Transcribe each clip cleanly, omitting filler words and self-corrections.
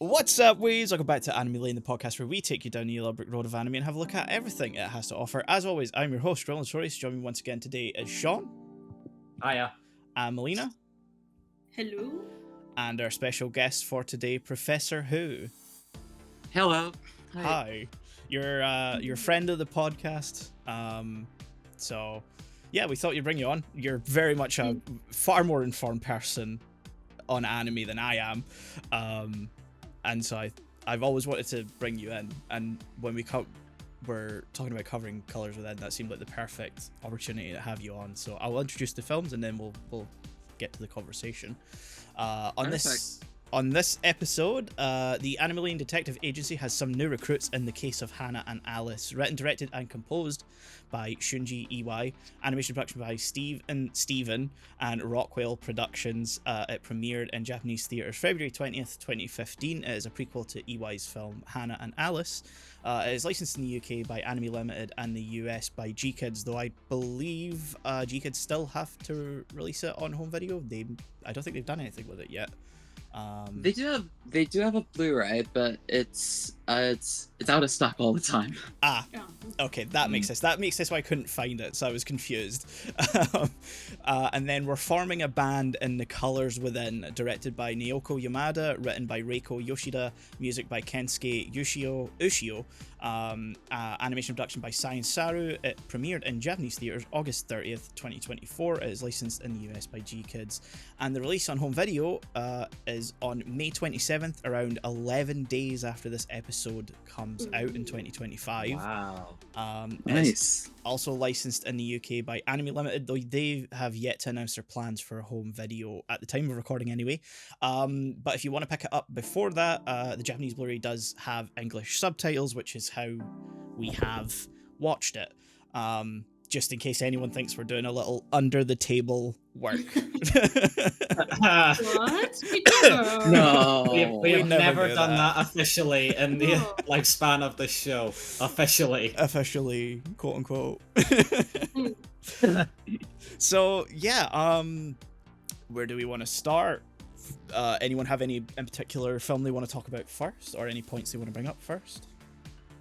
What's up, wees? Welcome back to Anime Lane, the podcast where we take you down the yellow brick road of anime and have a look at everything it has to offer. As always, I'm your host, Notorious. Joining me once again today is Shaun. Hiya. And Melina. Hello. And our special guest for today, Professor Who. Hello. Hi. You're friend of the podcast. So yeah, we thought you'd bring you on. You're very much a far more informed person on anime than I am. And so I've always wanted to bring you in, and when we're talking about covering Colours Within, that seemed like the perfect opportunity to have you on. So I'll introduce the films, and then we'll get to the conversation. On this episode, the Anime Lane Detective Agency has some new recruits in The Case of Hana Alice. Written, directed, and composed by Shunji Iwai. Animation production by Steven and Rockwell Productions. It premiered in Japanese theaters February 20th, 2015. It is a prequel to Iwai's film Hana and Alice. It is licensed in the UK by Anime Limited and the US by G-Kids, though I believe G-Kids still have to release it on home video. I don't think they've done anything with it yet. They do have a Blu-ray, but it's out of stock all the time. Okay, that makes sense. That makes sense why I couldn't find it, so I was confused. And then we're forming a band in The Colours Within, directed by Naoko Yamada, written by Reiko Yoshida, music by Kensuke Ushio, animation production by Science Saru. It premiered in Japanese theaters August 30th, 2024. It is licensed in the US by G-Kids, and the release on home video is on May 27th, around 11 days after this episode comes out in 2025. Wow. Nice. Also licensed in the UK by Anime Limited, though they have yet to announce their plans for a home video at the time of recording anyway. But if you want to pick it up before that, the Japanese Blu-ray does have English subtitles, which is how we have watched it. Just in case anyone thinks we're doing a little under the table work. What? No. We've never do done that officially in the lifespan of the show. Officially, quote unquote. So yeah, where do we want to start? Anyone have any in particular film they want to talk about first, or any points they want to bring up first?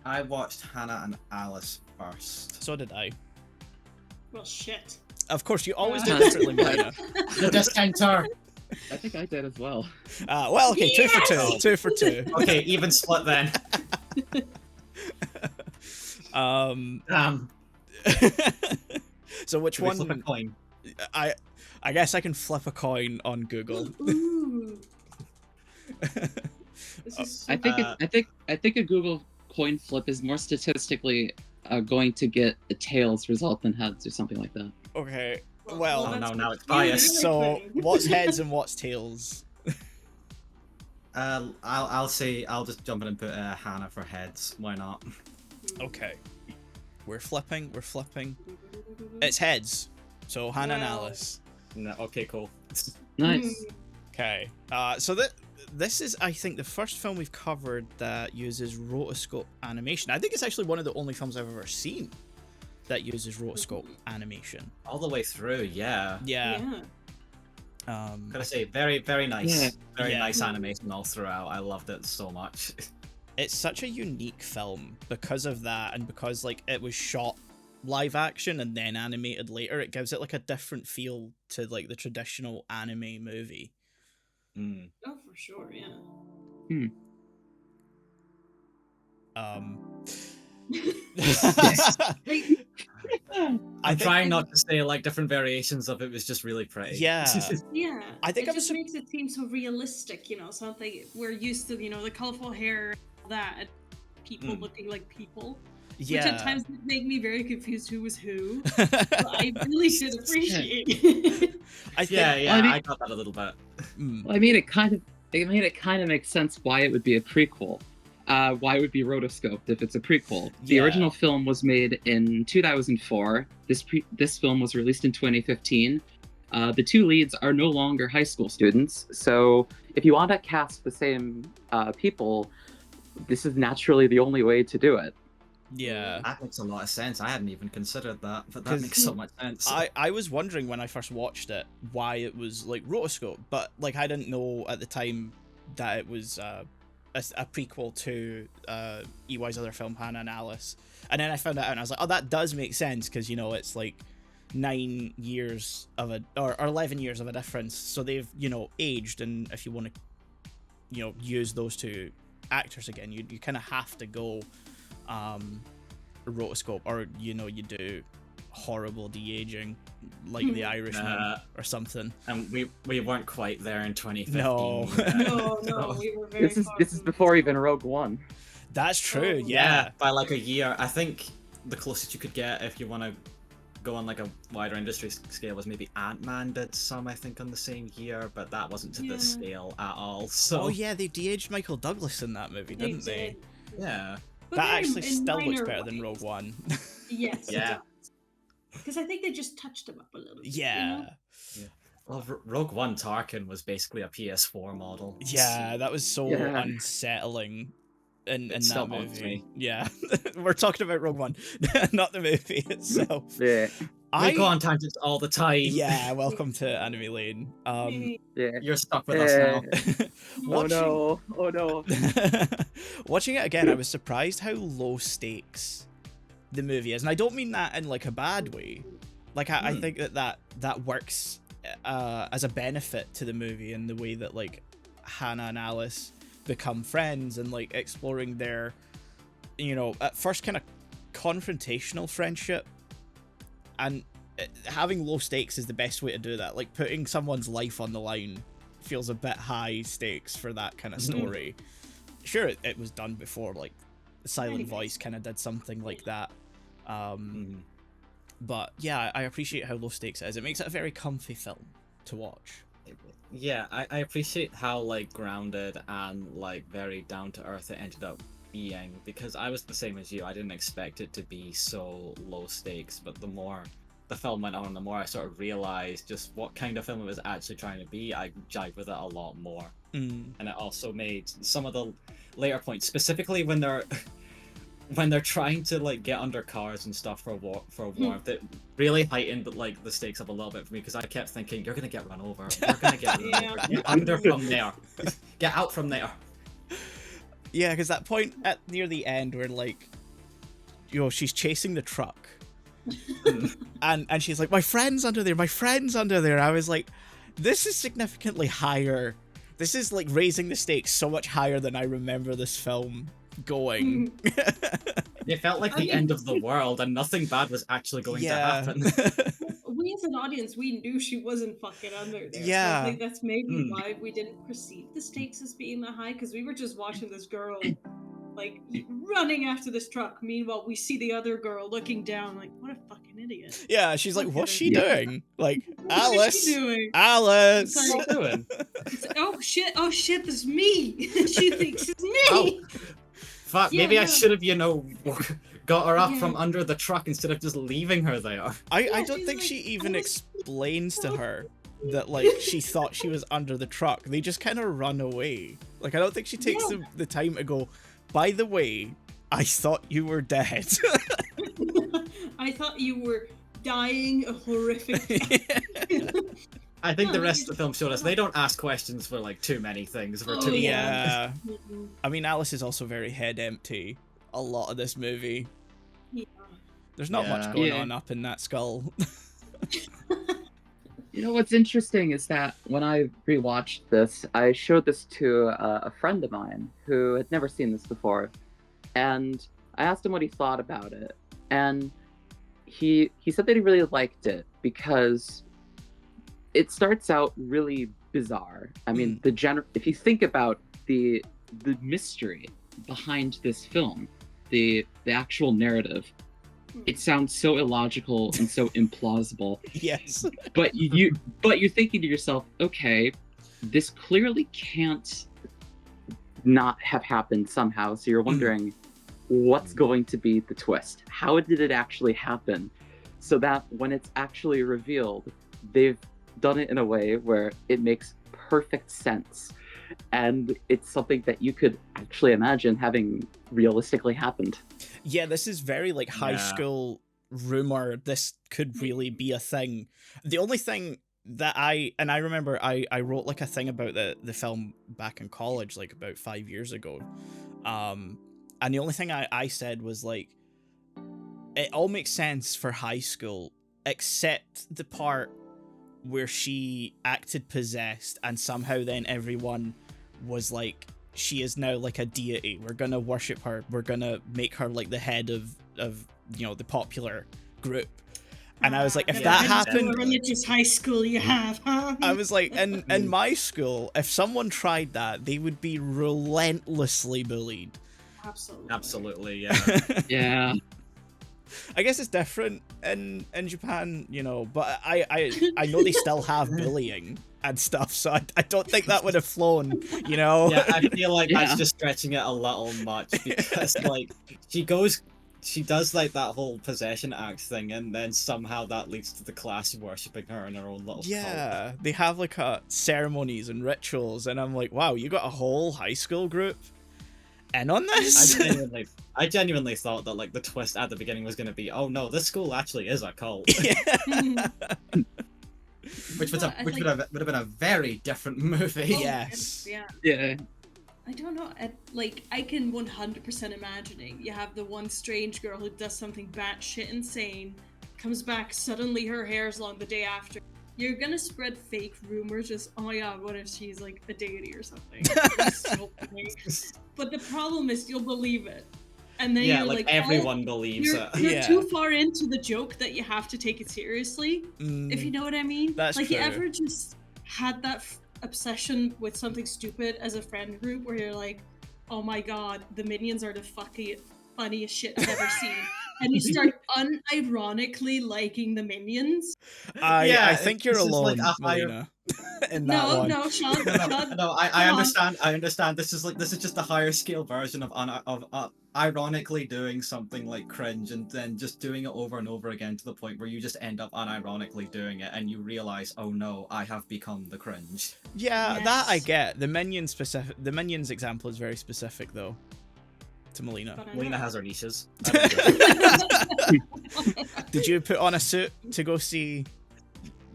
I watched Hana and Alice first. So did I. Well, shit. Of course, you always do differently, Melina. The discounter. I think I did as well. Well, okay, Yes! two for two. Okay, even split then. Damn. So which Should we one? flip a coin? I guess I can flip a coin on Google. Ooh. This is so I think a Google coin flip is more statistically going to get a tails result than heads or something like that. Okay, Oh well, no, now it's biased. so what's heads and what's tails? I'll just jump in and put Hana for heads. Why not? Okay, we're flipping. It's heads. So Hana and Wow. Alice. No, okay, cool. Nice. Okay, so this is, I think, the first film we've covered that uses rotoscope animation. I think it's actually one of the only films I've ever seen that uses rotoscope animation. All the way through, yeah. Yeah. Gotta say, very, very nice. Yeah. Very Yeah. nice animation all throughout. I loved it so much. It's such a unique film because of that, and because like it was shot live action and then animated later. It gives it like a different feel to like the traditional anime movie. Mm. Oh, for sure, yeah. I'm trying not to say like different variations of it was just really pretty. Yeah. Yeah. I think it I was just makes it seem so realistic, something we're used to, the colorful hair, that, and people looking like people. Yeah. Which at times would make me very confused who was who. But I really should appreciate it. I think, Yeah, I mean- I got that a little bit. Well, I mean, it kind of makes sense why it would be a prequel. Why it would be rotoscoped if it's a prequel. The Yeah. original film was made in 2004. This film was released in 2015. The two leads are no longer high school students, so if you want to cast the same people, this is naturally the only way to do it. Yeah. That makes a lot of sense. I hadn't even considered that, but that 'Cause makes so much sense. I was wondering when I first watched it why it was like rotoscope, but like I didn't know at the time that it was a prequel to Iwai's other film, Hana and Alice. And then I found that out and I was like, oh, that does make sense, because, you know, it's like 9 years of or 11 years of a difference. So they've, you know, aged, and if you want to, you know, use those two actors again, you kind of have to go rotoscope, or, you know, you do horrible de-aging like The Irishman or something. And we weren't quite there in 2015. No. No, we were very This is before even Rogue One. That's true. Oh, yeah, by like a year. I think the closest you could get, if you want to go on like a wider industry scale, was maybe Ant-Man did some, I think, on the same year, but that wasn't to this scale at all. So oh yeah, they de-aged Michael Douglas in that movie, didn't they? Yeah. But That then actually in still looks minor better than ways. Rogue One. Yes. Yeah. Because I think they just touched him up a little bit. Yeah. You know? Well, Rogue One Tarkin was basically a PS4 model. Yeah, that was so Yeah. unsettling in still that haunts movie. me. Yeah. We're talking about Rogue One, not the movie itself. Yeah. We go on tangents all the time. Yeah, welcome to Anime Lane. Yeah. You're stuck with us now. Oh no. Watching it again, I was surprised how low stakes the movie is. And I don't mean that in like a bad way. Like I think that works as a benefit to the movie, in the way that like Hana and Alice become friends, and like exploring their, you know, at first kind of confrontational friendship, and having low stakes is the best way to do that. Like putting someone's life on the line feels a bit high stakes for that kind of story. Sure, it was done before, like Silent Voice kind of did something like that. But yeah, I appreciate how low stakes it is. It makes it a very comfy film to watch. Yeah, I appreciate how like grounded and like very down to earth it ended up being, because I was the same as you. I didn't expect it to be so low stakes, but the more the film went on, the more I sort of realized just what kind of film it was actually trying to be. I jived with it a lot more. And it also made some of the later points, specifically when they're trying to like get under cars and stuff for warmth, it really heightened like the stakes up a little bit for me, because I kept thinking, you're gonna get run over, you're gonna get run over, get under from there, get out from there. Yeah, because that point at near the end where like, you know, she's chasing the truck, and she's like, my friend's under there. I was like, this is significantly higher. This is like raising the stakes so much higher than I remember this film going. It felt like the end of the world, and nothing bad was actually going to happen. We as an audience, we knew she wasn't fucking under there. Yeah. So I think that's maybe why we didn't perceive the stakes as being that high, because we were just watching this girl like running after this truck. Meanwhile, we see the other girl looking down like, what a fucking idiot. Yeah, she's like, what's she Yeah. doing? Like, What Alice, is she doing? Alice. It's like- doing? It's like, oh shit, this is me. She thinks it's me. Oh. Fuck, Yeah, maybe I no. should have, got her up Yeah. from under the truck instead of just leaving her there. I Yeah, don't she's think like, she even I was- explains to her that like she thought she was under the truck. They just kind of run away. Like I don't think she takes Yeah. the time to go, by the way, I thought you were dead. I thought you were dying a horrific death. I think No, the rest you of the film showed us they don't ask questions for like too many things for Oh, too long. Yeah. Mhm. I mean, Alice is also very head empty a lot of this movie. Yeah. There's not Yeah. much going Yeah. on up in that skull. You know what's interesting is that when I rewatched this, I showed this to a friend of mine who had never seen this before, and I asked him what he thought about it, and he said that he really liked it because it starts out really bizarre. I mean, if you think about the mystery behind this film, the actual narrative, it sounds so illogical and so implausible. Yes. But you're thinking to yourself, okay, this clearly can't not have happened somehow. So you're wondering, what's going to be the twist? How did it actually happen? So that when it's actually revealed, they've done it in a way where it makes perfect sense. And it's something that you could actually imagine having realistically happened. Yeah, this is very like high Yeah. school rumor. This could really be a thing. The only thing I remember I wrote like a thing about the film back in college, like about 5 years ago. And the only thing I said was like, it all makes sense for high school, except the part where she acted possessed and somehow then everyone was like, she is now like a deity. We're gonna worship her. We're gonna make her like the head of the popular group. And I was like, if that happened, religious high school you have, huh? I was like, in my school, if someone tried that, they would be relentlessly bullied. Absolutely, yeah. Yeah. I guess it's different in Japan, but I know they still have bullying and stuff, so I don't think that would have flown, Yeah, I feel like that's just stretching it a little much, because like she does like that whole possession act thing, and then somehow that leads to the class worshipping her in her own little cult. They have like ceremonies and rituals, and I'm like, wow, you got a whole high school group in on this? I genuinely thought that like the twist at the beginning was going to be, oh no, this school actually is a cult. Which would have been a very different movie. Yes. Yeah. I don't know. I can 100% imagining you have the one strange girl who does something batshit insane, comes back, suddenly her hair's long the day after. You're gonna spread fake rumors, just, oh my god, what if she's like a deity or something? So funny. But the problem is you'll believe it. And then you're like everyone believes it. You're too far into the joke that you have to take it seriously, if you know what I mean. That's like, true. you ever just had that obsession with something stupid as a friend group where you're like, oh my god, the Minions are the funniest shit I've ever seen. And you start unironically liking the Minions. I think you're alone, like Melina. No, Shaun. No, I understand. I understand. This is just a higher scale version of ironically doing something like cringe, and then just doing it over and over again to the point where you just end up unironically doing it, and you realize, oh no, I have become the cringe. Yeah, yes. That I get. The Minions example is very specific though. To Melina. Melina has her niches. Did you put on a suit to go see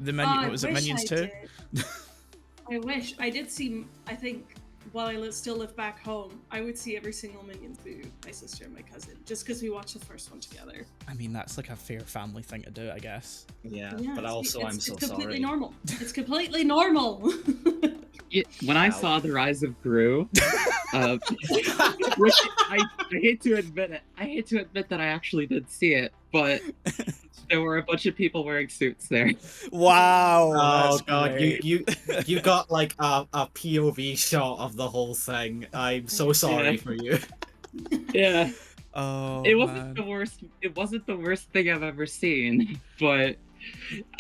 the What was it, Minions 2? I wish. I did see, I think, while I still live back home, I would see every single Minions movie with my sister and my cousin, just because we watched the first one together. I mean, that's like a fair family thing to do, I guess. Yeah, but also I'm so sorry. It's completely normal. It's completely normal. When I saw The Rise of Gru, which I hate to admit it. I hate to admit that I actually did see it, but there were a bunch of people wearing suits there. Wow! Oh god, great. you got like a POV shot of the whole thing. I'm so sorry for you. Yeah. Oh. It wasn't the worst. It wasn't the worst thing I've ever seen, but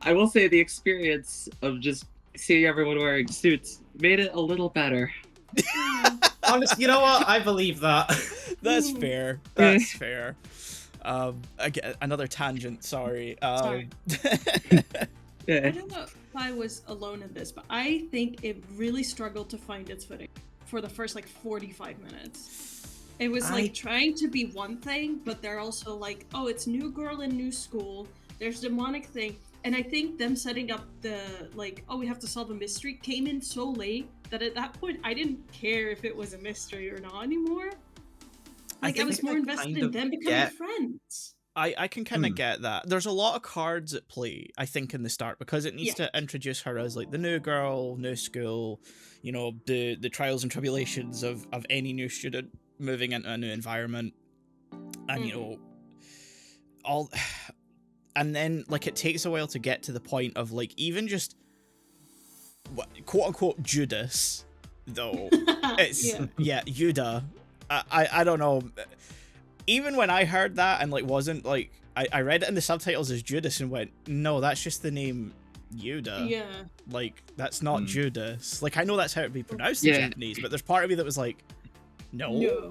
I will say the experience of just seeing everyone wearing suits made it a little better. Honestly, you know what? I believe that. That's fair. That's fair. Again, another tangent. Sorry. Sorry. I don't know if I was alone in this, but I think it really struggled to find its footing for the first 45 minutes. It was trying to be one thing, but they're also like, oh, it's new girl in new school. There's demonic thing. And I think them setting up the, we have to solve a mystery came in so late that at that point I didn't care if it was a mystery or not anymore. I was more invested in them becoming friends. I can kind of get that. There's a lot of cards at play, I think, in the start, because it needs to introduce her as the new girl, new school, the trials and tribulations of any new student moving into a new environment. And, all... And then, it takes a while to get to the point of, even just, quote-unquote, Judas, though. It's, Yuda. I don't know. Even when I heard that and, wasn't, I read it in the subtitles as Judas and went, no, that's just the name Yuda. Yeah. That's not Judas. I know that's how it would be pronounced in Japanese, but there's part of me that was like, no. Yeah,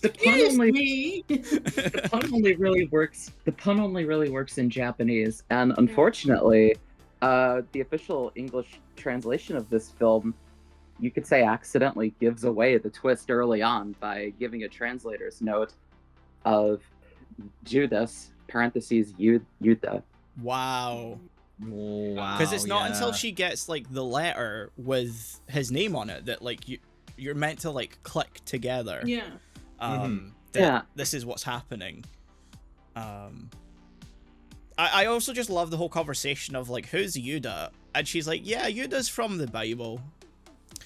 the pun only really works. The pun only really works in Japanese, and unfortunately, the official English translation of this film, you could say, accidentally gives away the twist early on by giving a translator's note of Judas (parentheses Yuda). Wow. Wow. Because it's not until yeah. she gets like the letter with his name on it that like you're meant to like click together. Yeah. That Yeah. this is what's happening. I also just love the whole conversation of like, who's Yuda? And she's like, yeah, Yuda's from the Bible.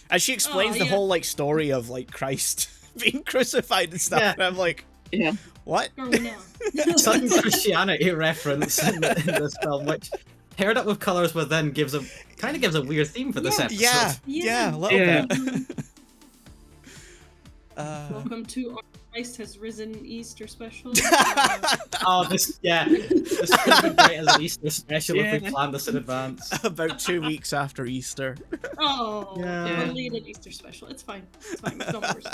And she explains the whole like story of like Christ being crucified and stuff. Yeah. And I'm like, Yeah. what? Girl, no. Some Christianity reference in this film, which paired up with colors, but then gives a weird theme for this episode. Yeah, a little bit. Welcome to Our Christ Has Risen Easter special. Oh, this could be great as an Easter special if we planned this in advance. About 2 weeks after Easter. Oh, Yeah. belated Easter special. It's fine. It's fine. It's not worse.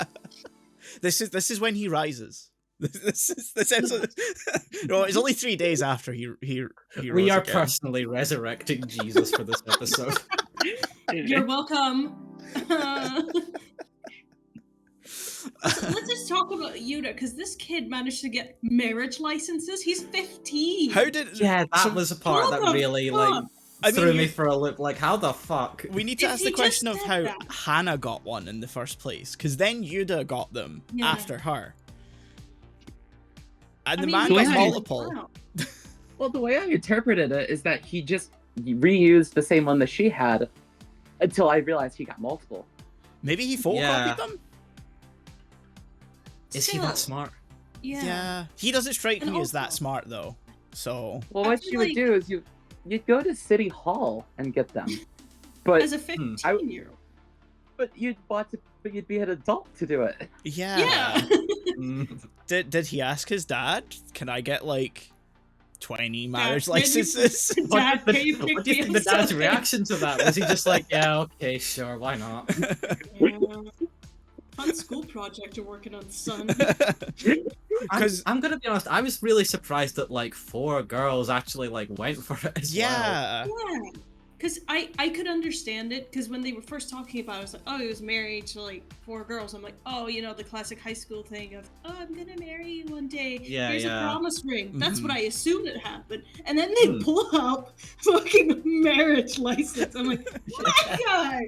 This is when he rises. This episode. No, it's only 3 days after he We rose are again. personally resurrecting Jesus for this episode. You're welcome. Let's just talk about Yuda, because this kid managed to get marriage licenses. He's 15. How did? Yeah, that so was a part what that the really fuck? I threw mean, me you- for a loop. Like, how the fuck? we need to If ask he the question just of said how that. Hannah got one in the first place, because then Yuda got them Yeah. after her, and I the mean, man the way got I- multiple. wow. Well, the way I interpreted it is that he just reused the same one that she had until I realized he got multiple. Maybe he photocopied Yeah. them. Is he Still, that smart? Yeah. He doesn't strike And me as that also- smart though. So Well, I what feel you would like- do is you'd go to City Hall and get them, but As a 15-year-old. you'd be an adult to do it. Yeah. Did he ask his dad? Can I get like 20 marriage can you- licenses? Dad, can you pick What do you think me the up dad's something? reaction to that? Was he just like, yeah, okay, sure, why not? Yeah. Fun school project you're working on, son. I'm gonna be honest, I was really surprised that like 4 girls actually like went for it as well. Yeah. Yeah. Because I could understand it, because when they were first talking about it, I was like, oh, he was married to like 4 girls. I'm like, oh, you know, the classic high school thing of, oh, I'm gonna marry you one day. Yeah, Here's yeah. a promise ring. That's what Mhm. I assumed had happened. And then they pull up fucking marriage license. I'm like, my God!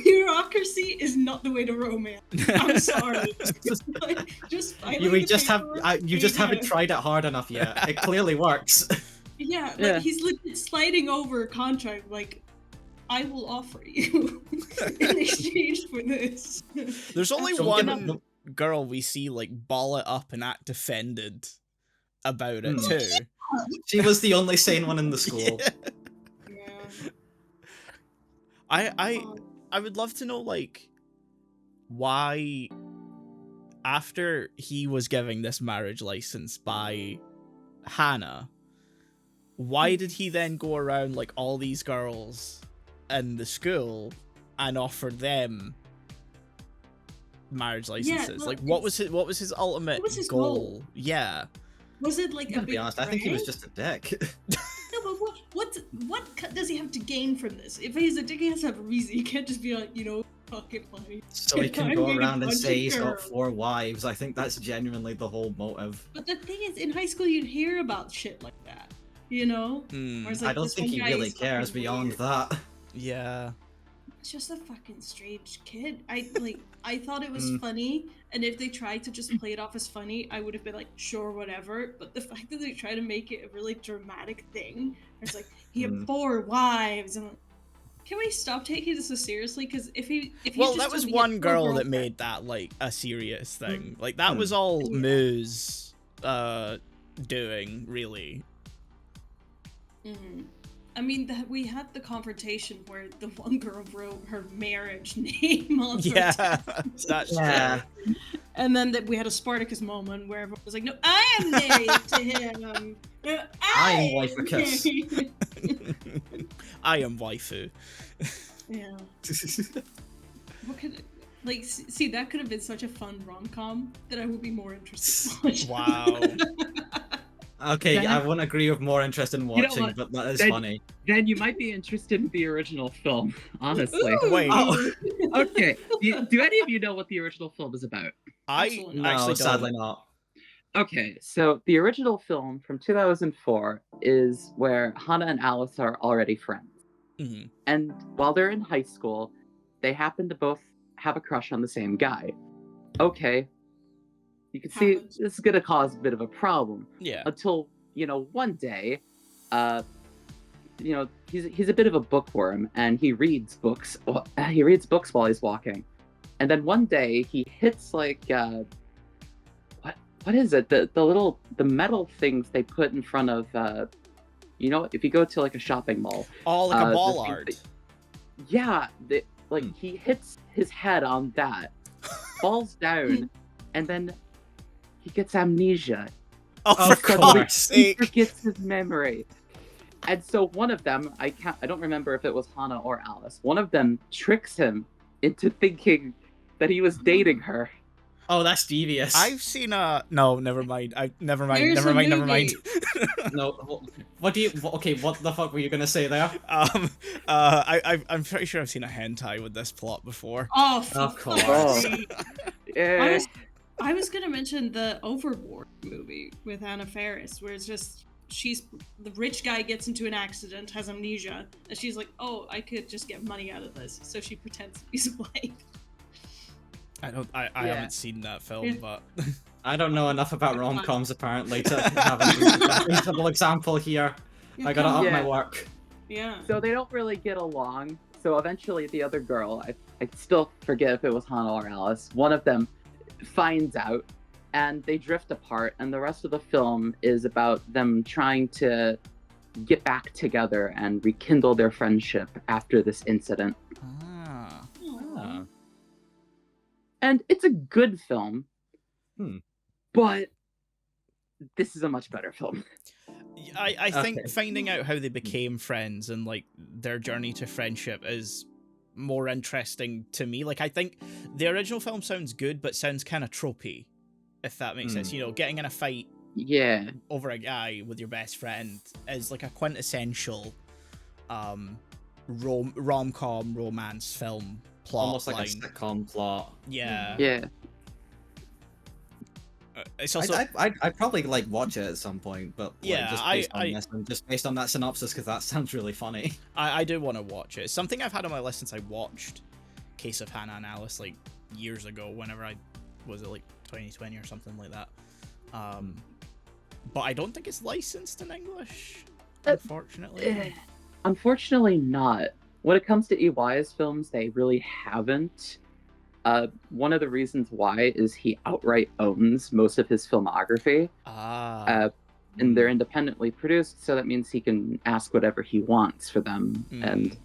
Bureaucracy is not the way to romance. I'm sorry. just You just haven't tried it hard enough yet. It clearly works. Yeah, Yeah. like he's legit sliding over a contract. Like, I will offer you in exchange for this. There's only Don't give one up girl we see like ball it up and act offended about it too. She was the only sane one in the school. Yeah. I would love to know like why after he was giving this marriage license by Hannah, why did he then go around like all these girls in the school and offer them marriage licenses? well, like what was his ultimate what was his goal? goal? Yeah. Was it like I'm a gonna big be honest, I think he was prank? just a dick. No, but what does he have to gain from this? If he's a dick, he has to have a reason. He can't just be like, you know, fucking funny. So he can I'm go getting around and a say bunch he's of got girls. 4 wives. I think that's genuinely the whole motive. But the thing is, in high school, you'd hear about shit like that. You know? Hmm. Whereas, I like, don't this think one he guy really is cares fucking beyond weird. that. Yeah. It's just a fucking strange kid. I thought it was funny, and if they tried to just play it off as funny, I would have been like, sure, whatever. But the fact that they try to make it a really dramatic thing, where it's like he had 4 wives, and can we stop taking this so seriously? Because if he Well, just that was told me he had one 4 girl that girlfriends- made that like a serious thing. Like that was all Yeah. Moo's doing, really. Mhm. I mean, we had the confrontation where the one girl wrote her marriage name on her Yeah, tattoo. that's Yeah. true. And then we had a Spartacus moment where everyone was like, no, I am married to him. No, I am am Wifecus." married." I am waifu. Yeah. What could like see that could have been such a fun rom-com that I would be more interested in watching. Wow. Okay, Then- I wouldn't agree with more interest in You know watching, what? but that is Then- funny. Then you might be interested in the original film, honestly. Ooh. Wait. Oh. Okay, do any of you know what the original film is about? I Absolutely No, actually sadly don't. not. Okay, so the original film from 2004 is where Hana and Alice are already friends. Mhm. And while they're in high school, they happen to both have a crush on the same guy. Okay, you can see Happens. this is going to cause a bit of a problem. Yeah. Until, one day, he's a bit of a bookworm and he reads books. He reads books while he's walking. And then one day he hits like what is it? The metal things they put in front of if you go to like a shopping mall. Oh, like a the ball thing art. He hits his head on that, falls down, and then he gets amnesia. Oh, Of for course. God's He sake. forgets his memory. And so one of them, I don't remember if it was Hana or Alice. One of them tricks him into thinking that he was dating her. Oh, that's devious. I've seen no, never mind. Never mind. There's Never a mind. Never mind. No, okay, what the fuck were you gonna say there? I'm pretty sure I've seen a hentai with this plot before. Oh, Of course. sake. Yeah. I was gonna mention the Overboard movie with Anna Faris, where it's just the rich guy gets into an accident, has amnesia, and she's like, "Oh, I could just get money out of this," so she pretends to be blind. I haven't seen that film, Yeah. but I don't know enough about rom-coms apparently to have a reasonable example here. I gotta up my work. Yeah. So they don't really get along. So eventually the other girl, I still forget if it was Hana or Alice, one of them finds out and they drift apart, and the rest of the film is about them trying to get back together and rekindle their friendship after this incident. Ah. And it's a good film, but this is a much better film. I think Okay. finding out how they became friends and like their journey to friendship is more interesting to me. Like, I think the original film sounds good, but sounds kind of tropey, if that makes sense. Getting in a fight over a guy with your best friend is like a quintessential rom-com romance film plot Almost like line. a sitcom plot. Yeah. Yeah. It's also I'd probably like watch it at some point, but Yeah, just based on that synopsis, because that sounds really funny. I do want to watch it. It's something I've had on my list since I watched Case of Hana and Alice like years ago, whenever was it like 2020 or something like that. But I don't think it's licensed in English, unfortunately. Unfortunately not. When it comes to Iwai's films, they really haven't. One of the reasons why is he outright owns most of his filmography. And they're independently produced, so that means he can ask whatever he wants for them. And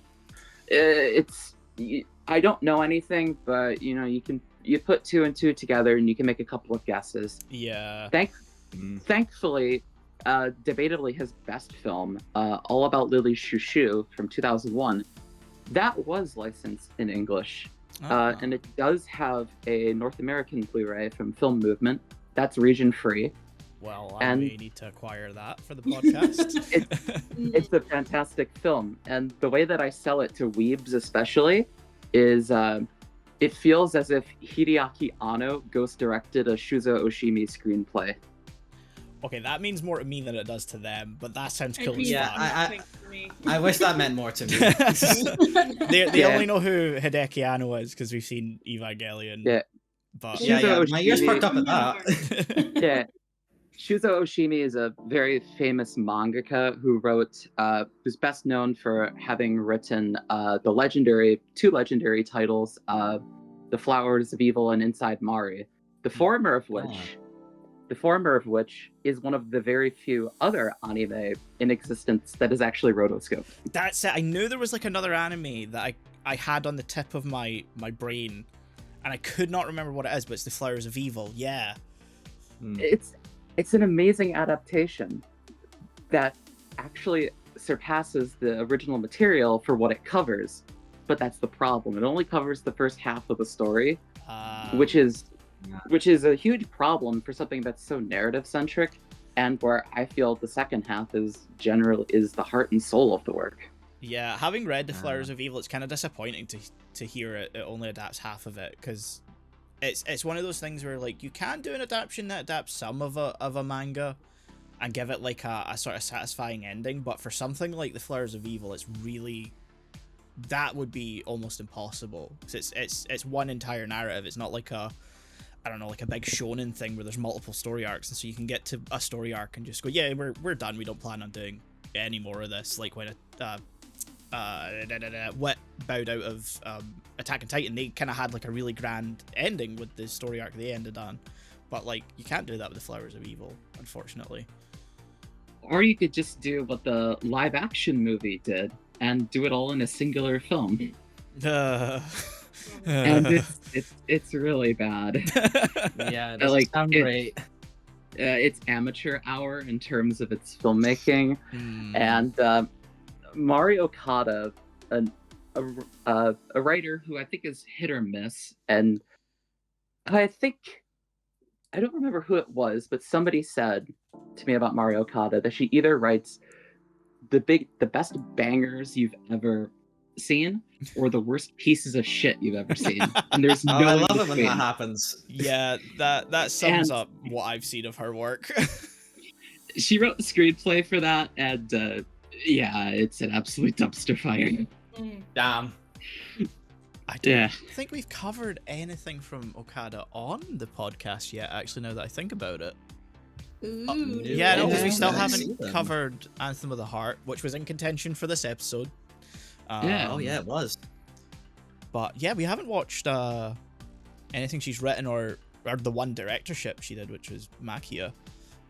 I don't know anything, but you put two and two together and you can make a couple of guesses. Yeah. Thankfully, debatably his best film, All About Lily's Shushu from 2001, that was licensed in English. And it does have a North American Blu-ray from Film Movement. That's region free. Well, I may need to acquire that for the podcast. It's a fantastic film. And the way that I sell it to weebs especially is it feels as if Hideaki Anno ghost-directed a Shuzo Oshimi screenplay. Okay, that means more to me than it does to them, but that sounds cool as Yeah, fuck. I wish that meant more to me. They only know who Hideki Anno is because we've seen Evangelion. Yeah. But My ears perked up at that. Yeah. Shuzo Oshimi is a very famous mangaka who who's best known for having written the two legendary titles, The Flowers of Evil and Inside Mari. The former of which is one of the very few other anime in existence that is actually rotoscoped. That's it. I knew there was like another anime that I had on the tip of my brain, and I could not remember what it is, but it's The Flowers of Evil. Yeah. It's an amazing adaptation that actually surpasses the original material for what it covers. But that's the problem. It only covers the first half of the story, which is a huge problem for something that's so narrative centric, and where I feel the second half is the heart and soul of the work. Yeah, having read The Flowers of Evil, it's kind of disappointing to hear it only adapts half of it, because it's one of those things where like you can do an adaptation that adapts some of a manga and give it like a sort of satisfying ending, but for something like The Flowers of Evil, it's really, that would be almost impossible. Because it's one entire narrative. It's not like a, I don't know, like a big shonen thing where there's multiple story arcs, and so you can get to a story arc and just go, yeah, we're done. We don't plan on doing any more of this. Like when Wit bowed out of Attack on Titan, they kind of had like a really grand ending with the story arc they ended on, but like you can't do that with The Flowers of Evil, unfortunately. Or you could just do what the live action movie did and do it all in a singular film. And it's really bad. Yeah, it doesn't sound great. It's amateur hour in terms of its filmmaking, and Mari Okada, a writer who I think is hit or miss, and I don't remember who it was, but somebody said to me about Mari Okada that she either writes the best bangers you've ever seen or the worst pieces of shit you've ever seen. And there's no I in love it when between. that happens. Yeah, that sums up what I've seen of her work. She wrote the screenplay for that, and yeah, it's an absolute dumpster fire. Damn. I don't think we've covered anything from Okada on the podcast yet, actually, now that I think about it. Ooh. Yeah, no, because we still Yeah, haven't covered Anthem of the Heart, which was in contention for this episode. Yeah. Oh yeah, it was. But yeah, we haven't watched anything she's written or the one directorship she did, which was Makia.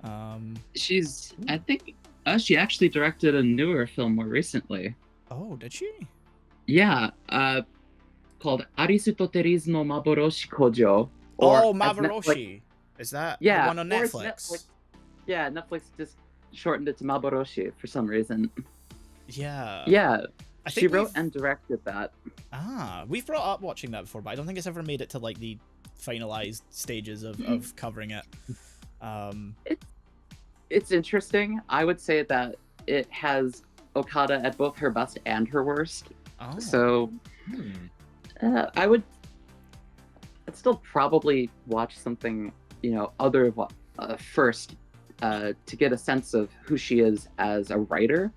I think she actually directed a newer film more recently. Oh, did she? Yeah, called Arisu to Terizu no Maboroshi Kojo. Oh, Maboroshi. Is that the one on Netflix? Yeah, Netflix just shortened it to Maboroshi for some reason. Yeah. Yeah, I think she wrote and directed that. We've brought up watching that before, but I don't think it's ever made it to like the finalized stages of covering it. It's interesting. I would say that it has Okada at both her best and her worst. Oh. So I'd still probably watch something, other first to get a sense of who she is as a writer,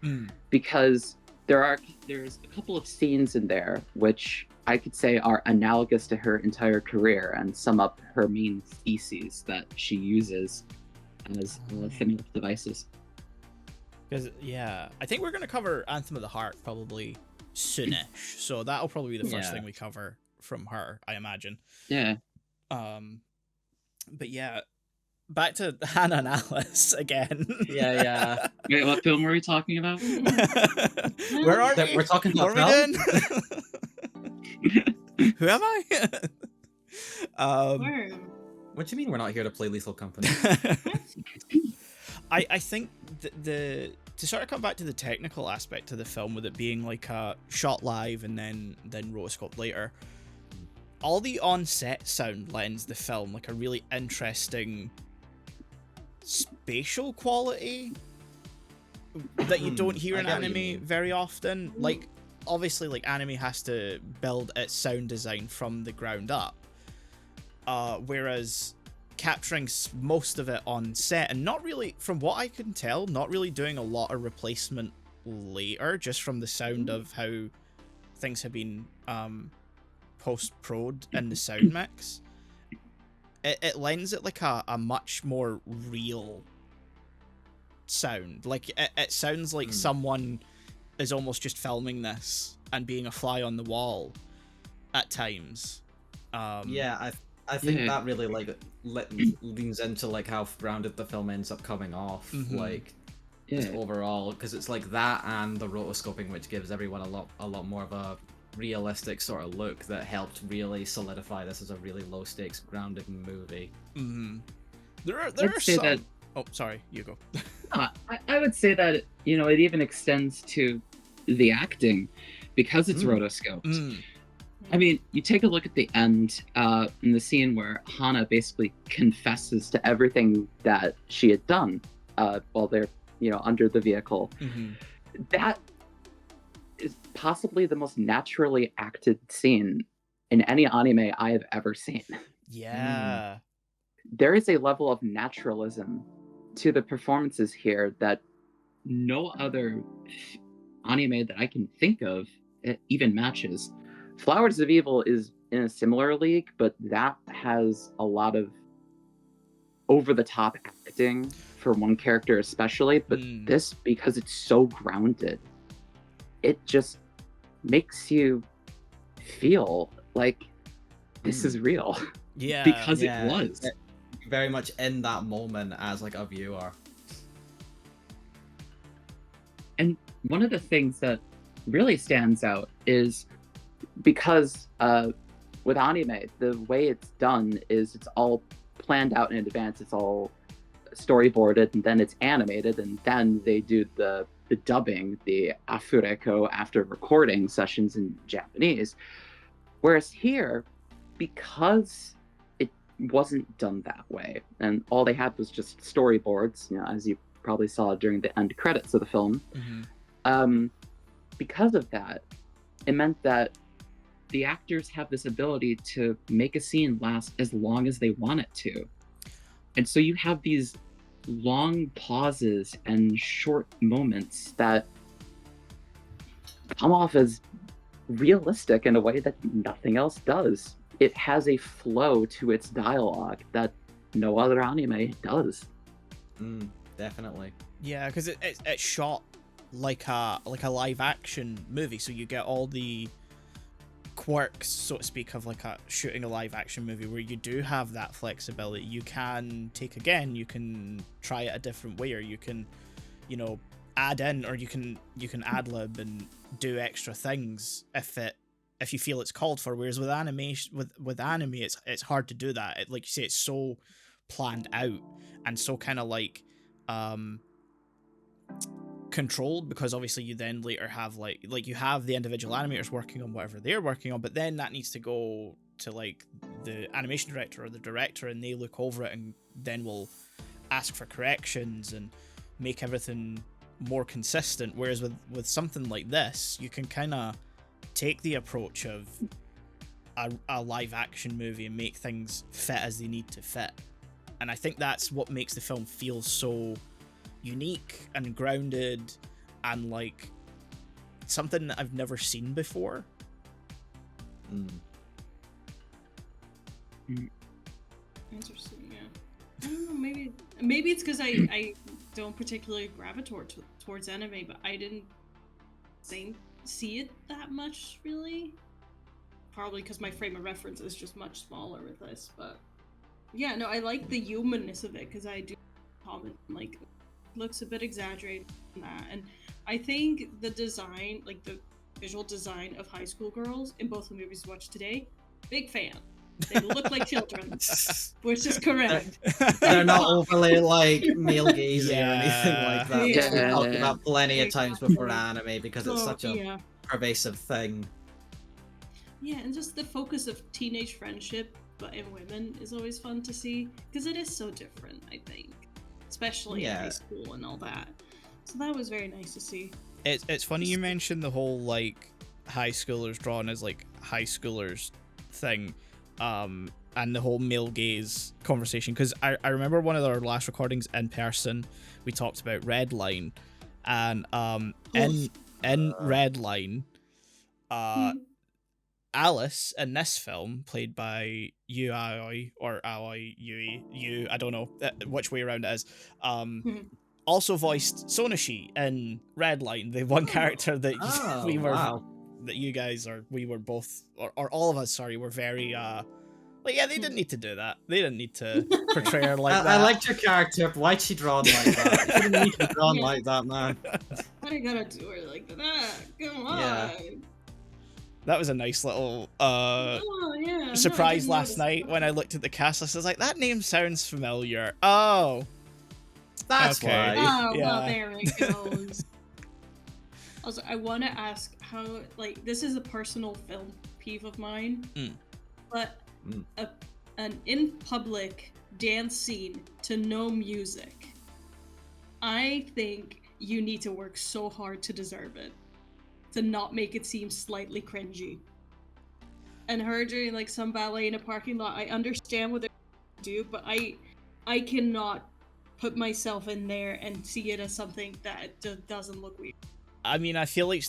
because there's a couple of scenes in there which I could say are analogous to her entire career and sum up her main theses that she uses as thematic devices. Because I think we're gonna cover Anthem of the Heart probably soonish, so that'll probably be the first thing we cover from her, I imagine. Yeah. But yeah, back to Hana and Alice again. Yeah. Wait, what film were we talking about? Where are we? We're talking about What are we doing? Who am I? What do you mean we're not here to play Lethal Company? I think to sort of come back to the technical aspect of the film, with it being like shot live and then rotoscoped later, all the on-set sound lends the film like a really interesting spatial quality that you don't hear in anime very often. Like, obviously, like, anime has to build its sound design from the ground up, whereas capturing most of it on set and not really, from what I can tell, not really doing a lot of replacement later, just from the sound of how things have been post-prod in the sound mix, it lends it like a much more real sound. Like, it sounds like someone is almost just filming this and being a fly on the wall at times. I think that really like leans into like how rounded the film ends up coming off, like just overall, because it's like that and the rotoscoping, which gives everyone a lot more of a realistic sort of look that helped really solidify this as a really low stakes, grounded movie. There are some. Oh, sorry, you go. I would say that it even extends to the acting, because it's rotoscoped. I mean, you take a look at the end in the scene where Hana basically confesses to everything that she had done while they're, under the vehicle. That is possibly the most naturally acted scene in any anime I have ever seen. Yeah. There is a level of naturalism to the performances here that no other anime that I can think of even matches. Flowers of Evil is in a similar league, but that has a lot of over-the-top acting for one character especially, but this, because it's so grounded, it just makes you feel like this is real. Yeah. Because it was. Very much in that moment as like a viewer. And one of the things that really stands out is because with anime, the way it's done is it's all planned out in advance. It's all storyboarded, and then it's animated, and then they do the dubbing, the afureko, after recording sessions in Japanese. Whereas here, because it wasn't done that way, and all they had was just storyboards, you know, as you probably saw during the end credits of the film. Because of that, it meant that the actors have this ability to make a scene last as long as they want it to. And so you have these long pauses and short moments that come off as realistic in a way that nothing else does. It has a flow to its dialogue that no other anime does. Definitely. Yeah, because it's shot like a live action movie, so you get all the quirks, so to speak, of like shooting a live action movie, where you do have that flexibility. You can take again, you can try it a different way, or you can, you know, add in, or you can ad lib and do extra things if you feel it's called for. Whereas with animation, with anime, it's hard to do that. Like you say, it's so planned out and so kind of like controlled, because obviously you then later have like you have the individual animators working on whatever they're working on, but then that needs to go to like the animation director or the director, and they look over it and then will ask for corrections and make everything more consistent. Whereas with something like this, you can kind of take the approach of a live action movie and make things fit as they need to fit. And I think that's what makes the film feel so unique and grounded and like something that I've never seen before. Interesting, yeah. I don't know, maybe it's because I don't particularly gravitate towards anime, but I didn't see it that much, really. Probably because my frame of reference is just much smaller with this, but yeah, no, I like the humanness of it, because I do comment, like, looks a bit exaggerated in that. And I think the design, like the visual design of high school girls in both the movies we watched today, big fan. They look like children, which is correct. They're not overly like male gazy or anything like that. Yeah. We've talked about plenty of times before Exactly. anime, because it's such a pervasive thing. Yeah, and just the focus of teenage friendship, but in women, is always fun to see, because it is so different, I think. Especially in high school and all that. So that was very nice to see. It's funny you mentioned the whole like high schoolers drawn as like high schoolers thing, and the whole male gaze conversation, because I remember one of our last recordings in person, we talked about Red Line, and in Red Line, Alice in this film, played by Iwai or Aoi Yui, I don't know which way around it is, also voiced Sonoshi in Red Line, the one character that that you guys, or we were both, or all of us, sorry, were very like, yeah, they didn't need to do that. They didn't need to portray her like that. I liked your character, but why'd she drawn like that? She didn't need to be drawn like that, man. Why do you gotta do her like that? Come on. Yeah. That was a nice little surprise last night when I looked at the cast list. I was like, that name sounds familiar. Oh. That's okay. why. Oh, well, there it goes. Also, I want to ask how, like, this is a personal film peeve of mine, but an in-public dance scene to no music, I think you need to work so hard to deserve it, to not make it seem slightly cringy. and her doing like some ballet in a parking lot, I understand what they do, but I cannot put myself in there and see it as something that doesn't look weird. I mean, I feel like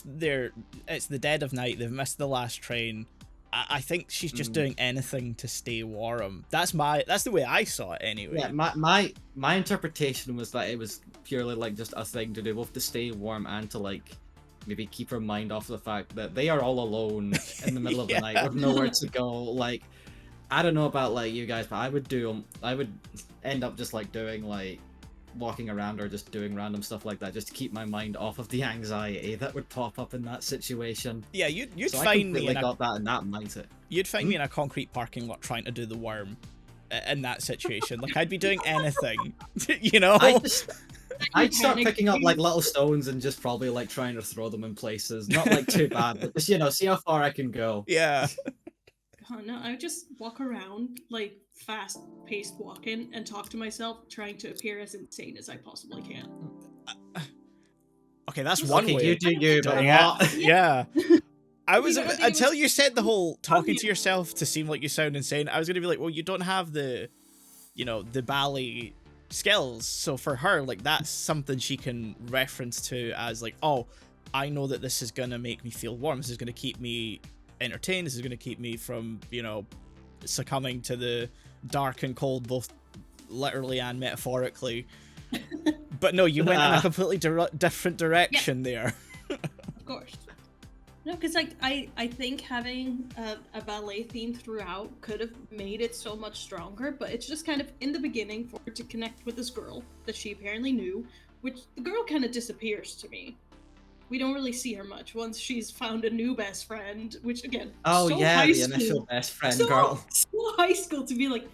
it's the dead of night. They've missed the last train. I think she's just doing anything to stay warm. That's the way I saw it anyway. Yeah, my interpretation was that it was purely like just a thing to do both to stay warm and to like maybe keep her mind off the fact that they are all alone in the middle of the night with nowhere to go. Like, I don't know about like you guys, but I would end up just like doing like walking around or just doing random stuff like that just to keep my mind off of the anxiety that would pop up in that situation. Yeah, you'd so find me in got that in that mindset. You'd find me in a concrete parking lot trying to do the worm in that situation. Like, I'd be doing anything, you know? I'd start picking up like little stones and just probably like trying to throw them in places. Not like too bad, but just, you know, see how far I can go. Yeah. Oh, no, I just walk around like fast-paced walking and talk to myself, trying to appear as insane as I possibly can. Okay, that's one way. You do you, but yeah. I was until was... you said the whole talking to yourself to seem like you sound insane. I was gonna be like, well, you don't have the, you know, the ballet skills. So for her, like, that's something she can reference to as like, oh, I know that this is gonna make me feel warm. This is gonna keep me entertained. This is gonna keep me from, you know, succumbing to the dark and cold, both literally and metaphorically. But no, you went in a completely different direction there. Of course. No, because like I think having a ballet theme throughout could have made it so much stronger, but it's just kind of in the beginning for her to connect with this girl that she apparently knew, which the girl kind of disappears to me. We don't really see her much once she's found a new best friend, which again, oh so yeah, high the school. initial best friend so, girl. So high school to be like,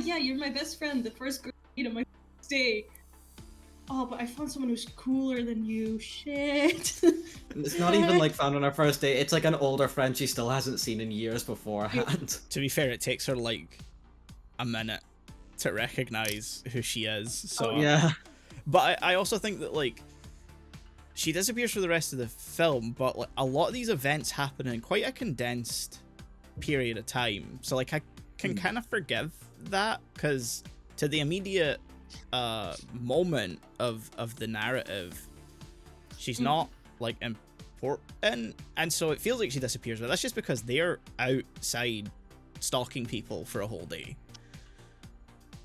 yeah, you're my best friend, the first girl, you know, my first day. Oh, but I found someone who's cooler than you. Shit. It's not even like found on our first date. It's like an older friend she still hasn't seen in years beforehand. To be fair, it takes her like a minute to recognize who she is. So yeah. But I also think that like she disappears for the rest of the film, but like a lot of these events happen in quite a condensed period of time. So like I can kind of forgive that, because to the immediate moment of the narrative, she's not like important, and so it feels like she disappears, but that's just because they're outside stalking people for a whole day.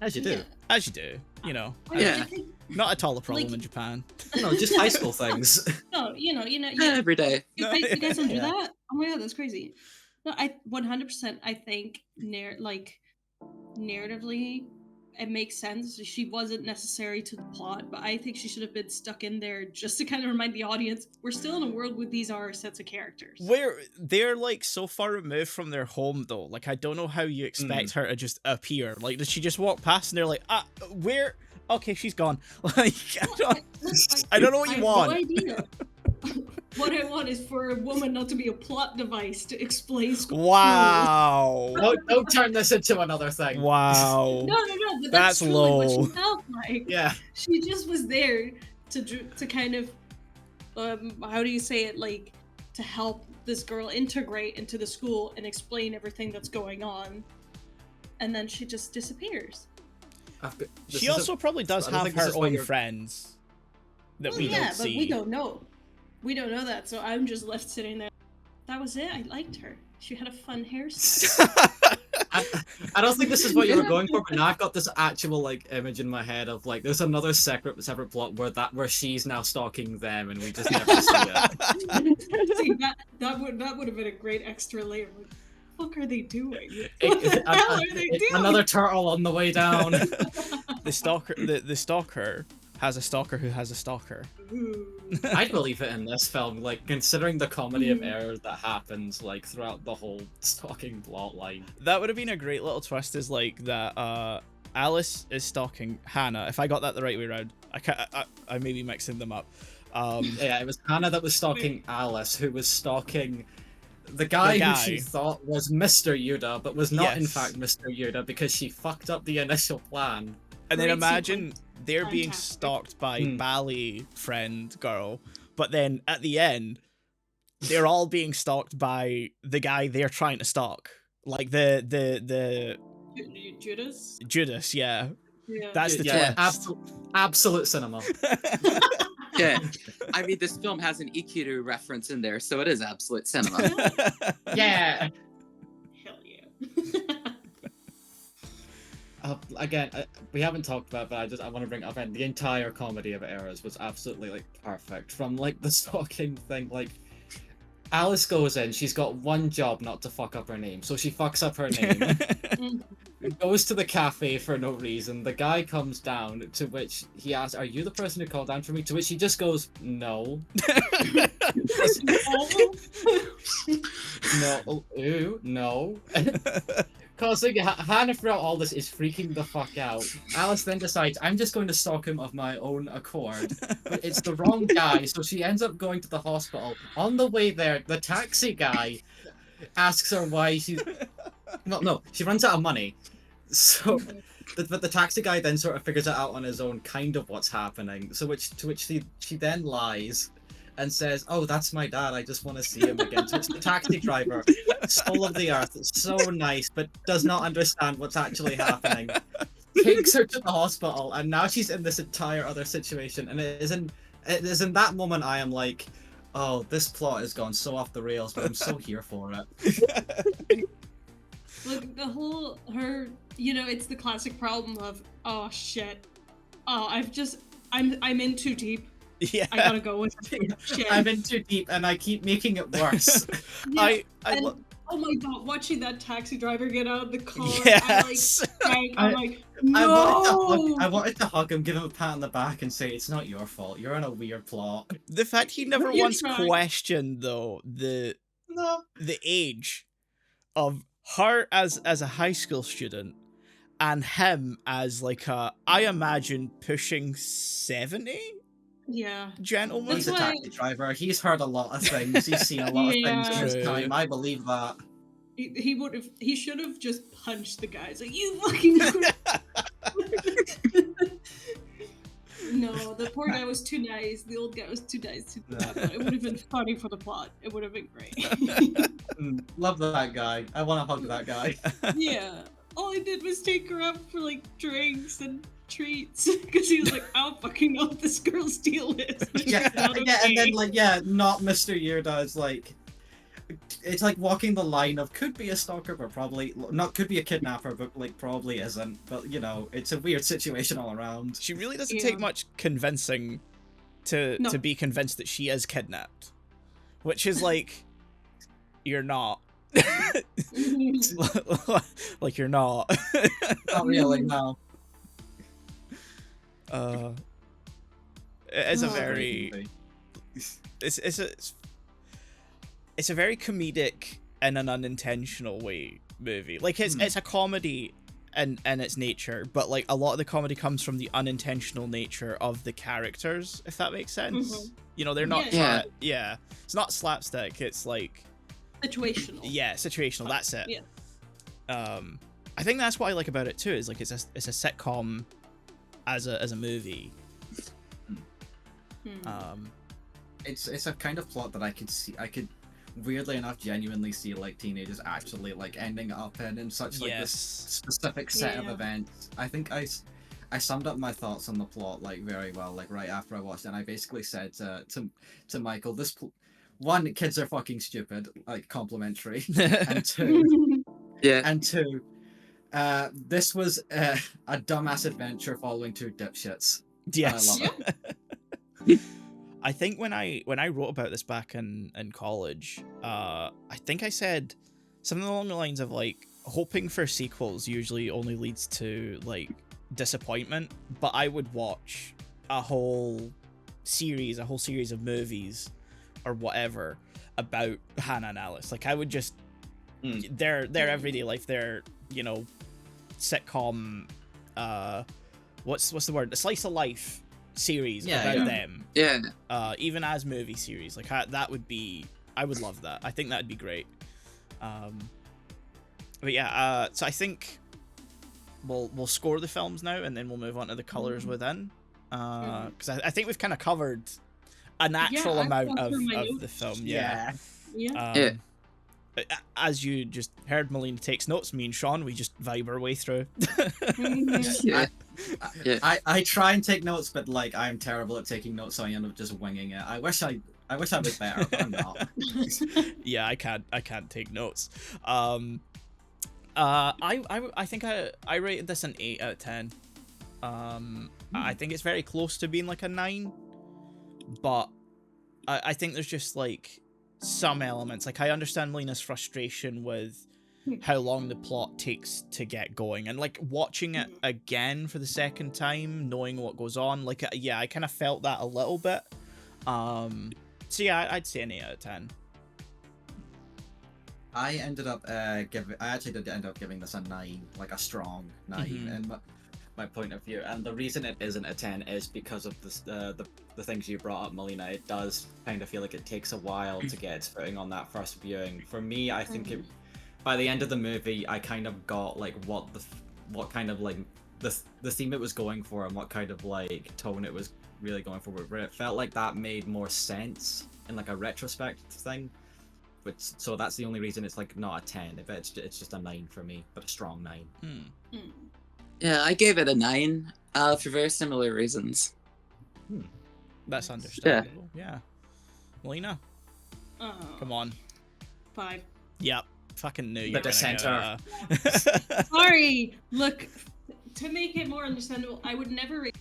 As you do. As you do, you know. Yeah. Not at all a problem Like- in Japan. No, just high school things. No, you know, Every day. you guys don't do Yeah. that? Oh my god, that's crazy. No, I 100%. I think narratively, it makes sense. She wasn't necessary to the plot, but I think she should have been stuck in there just to kind of remind the audience we're still in a world where these are sets of characters. Where they're like so far removed from their home though. Like I don't know how you expect her to just appear. Like did she just walk past and they're like, where? Okay, she's gone. Like I don't know what you want. I have no idea. What I want is for a woman not to be a plot device to explain school. Wow. Don't turn this into another thing. Wow. No, but That's truly low. what she felt like. Yeah. She just was there to kind of, how do you say it, like, to help this girl integrate into the school and explain everything that's going on. And then she just disappears. She also probably does have her own friends that we don't see. But we don't know. We don't know that, so I'm just left sitting there. That was it. I liked her. She had a fun hairstyle. I don't think this is what you were going for, but now I've got this actual like image in my head of like there's another separate plot where she's now stalking them and we just never see it. See, that would have been a great extra layer. Like, what the fuck are they doing? Another turtle on the way down. The stalker has a stalker who has a stalker. I'd believe it in this film, like considering the comedy of error that happens like throughout the whole stalking plot line. That would have been a great little twist, is like that Alice is stalking Hannah. If I got that the right way around, I may be mixing them up. Yeah, it was Hannah that was stalking Alice, who was stalking the guy who she thought was Mr. Yuda, but was not in fact Mr. Yuda because she fucked up the initial plan. And then imagine they're Fantastic. being stalked by ballet friend girl, but then at the end, they're all being stalked by the guy they're trying to stalk. Like the Judas. Yeah. Yeah. That's the yeah, twist. absolute cinema. Yeah, I mean, this film has an Ikiru reference in there, so it is absolute cinema. Yeah. Hell yeah. Again, we haven't talked about it, but I want to bring up, and the entire comedy of Eras was absolutely like perfect. From like the stalking thing, like Alice goes in, she's got one job, not to fuck up her name, so she fucks up her name. Goes to the cafe for no reason. The guy comes down, to which he asks, "Are you the person who called down for me?" To which she just goes, "No." No. Ooh, no. Causing Hannah throughout all this is freaking the fuck out. Alice then decides, I'm just going to stalk him of my own accord. But it's the wrong guy, so she ends up going to the hospital. On the way there, the taxi guy asks her why she's... No, she runs out of money. So, but the taxi guy then sort of figures it out on his own, kind of what's happening. So to which she then lies and says, "Oh, that's my dad. I just want to see him again." So it's the taxi driver, soul of the earth, so nice, but does not understand what's actually happening. Takes her to the hospital, and now she's in this entire other situation. And it is in that moment I am like, "Oh, this plot has gone so off the rails, but I'm so here for it." Look, it's the classic problem of, oh shit, oh I'm in too deep. Yeah. I gotta go with it. Shit. I'm in too deep, and I keep making it worse. Yeah, oh my god, watching that taxi driver get out of the car, Yes. I'm like, no! I wanted to hug him, give him a pat on the back, and say, "It's not your fault. You're in a weird plot." The fact he never You once tried. questioned though the age of her as a high school student and him as like I imagine pushing 70 Yeah. gentleman. He's a That's why- taxi driver. He's heard a lot of things. He's seen a lot of things in his True. time. I believe that. He should have just punched the guys like, you fucking No, the poor guy was too nice. The old guy was too nice to do that. But it would have been funny for the plot. It would have been great. Love that guy. I want to hug that guy. Yeah. All I did was take her out for like drinks and treats because he was like, I don't fucking know what this girl's deal is. Yeah, It's not yeah, and okay. then not Mr. Yerda is like, it's like walking the line of could be a stalker, but probably not. Could be a kidnapper, but like probably isn't. But it's a weird situation all around. She really doesn't Yeah. take much convincing to No. be convinced that she is kidnapped, which is like, you're not. Like you're not. Not really, no. It's a Oh. very it's a very comedic in an unintentional way movie. Like it's a comedy in its nature, but like a lot of the comedy comes from the unintentional nature of the characters, if that makes sense. They're not Yeah. it's not slapstick, it's like Situational. situational, that's it. Yeah. I think that's what I like about it too, is like it's a sitcom as a movie. It's a kind of plot that I could weirdly enough genuinely see like teenagers actually like ending up in such like this specific set of Yeah. events. I think I summed up my thoughts on the plot like very well, like right after I watched it, and I basically said to Michael, one, kids are fucking stupid, like complimentary, and two, this was a dumbass adventure following two dipshits. Yes. I love it. I think when I wrote about this back in college, I think I said something along the lines of like, hoping for sequels usually only leads to like disappointment, but I would watch a whole series of movies or whatever about Hana and Alice. Like I would just their everyday life, their sitcom, what's the word, a slice of life series about them, even as movie series, like I would love that. I think that'd be great. But yeah, so I think we'll score the films now, and then we'll move on to the colors within, because I think we've kind of covered a natural amount of the film. as you just heard, Melina takes notes. Me and Shaun, we just vibe our way through. Yeah. I try and take notes, but like I'm terrible at taking notes, so I end up just winging it. I wish I was better, but I'm not. Yeah, I can't take notes. I think I rated this an 8 out of 10. I think it's very close to being like a 9, but I think there's just like some elements. Like I understand Melina's frustration with how long the plot takes to get going, and like watching it again for the second time, knowing what goes on, like yeah, I kind of felt that a little bit. So yeah, I'd say an 8 out of 10. I actually did end up giving this a 9, like a strong 9, in my point of view. And the reason it isn't a 10 is because of the things you brought up, Melina. It does kind of feel like it takes a while to get its footing on that first viewing. For me, I think by the end of the movie, I kind of got like what kind of like the theme it was going for, and what kind of like tone it was really going for. Where it felt like that made more sense in like a retrospect thing. So that's the only reason it's like not a 10. If it's just a 9 for me, but a strong 9. Yeah, I gave it a 9 for very similar reasons. That's understandable. Yeah. Melina, Oh, come on. 5. Yep. Fucking knew you The were gonna dissenter. go, Sorry. Look, to make it more understandable, I would never rate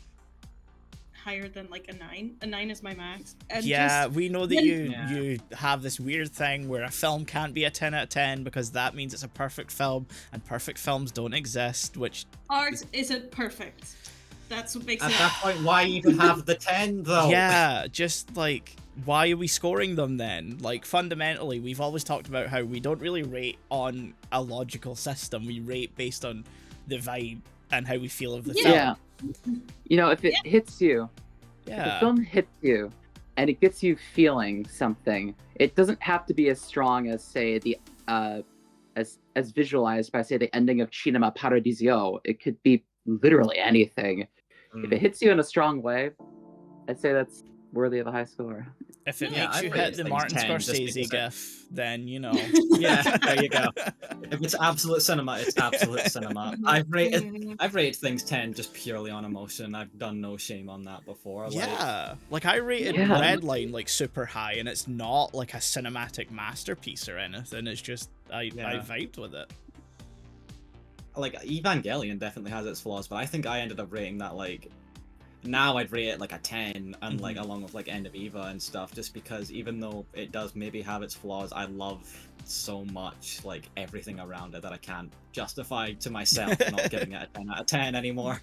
higher than like a 9. A 9 is my max. And yeah, just, we know that when- you have this weird thing where a film can't be a 10 out of 10 because that means it's a perfect film, and perfect films don't exist, which art isn't perfect. That's what makes At it. that point, why even have the 10 though? yeah, just like, why are we scoring them then? Like, fundamentally, we've always talked about how we don't really rate on a logical system. We rate based on the vibe and how we feel of the film. Yeah. You know, if it hits you, if the film hits you, and it gets you feeling something, it doesn't have to be as strong as, say, the as visualized by, say, the ending of Cinema Paradiso. It could be literally anything. If it hits you in a strong way, I'd say that's worthy of a high score. If it Yeah, makes I'd you rate hit the things Martin 10 just Scorsese because gif, then, you know. Yeah, there you go. If it's absolute cinema, it's absolute cinema. I've rated things 10 just purely on emotion. I've done no shame on that before. Yeah, like I rated Yeah. Redline like super high, and it's not like a cinematic masterpiece or anything. It's just I vibed with it. Like Evangelion definitely has its flaws, but I think I ended up rating that like now I'd rate it like a 10, and like along with like End of Eva and stuff, just because even though it does maybe have its flaws, I love so much like everything around it that I can't justify to myself not giving it a 10 out of 10 anymore.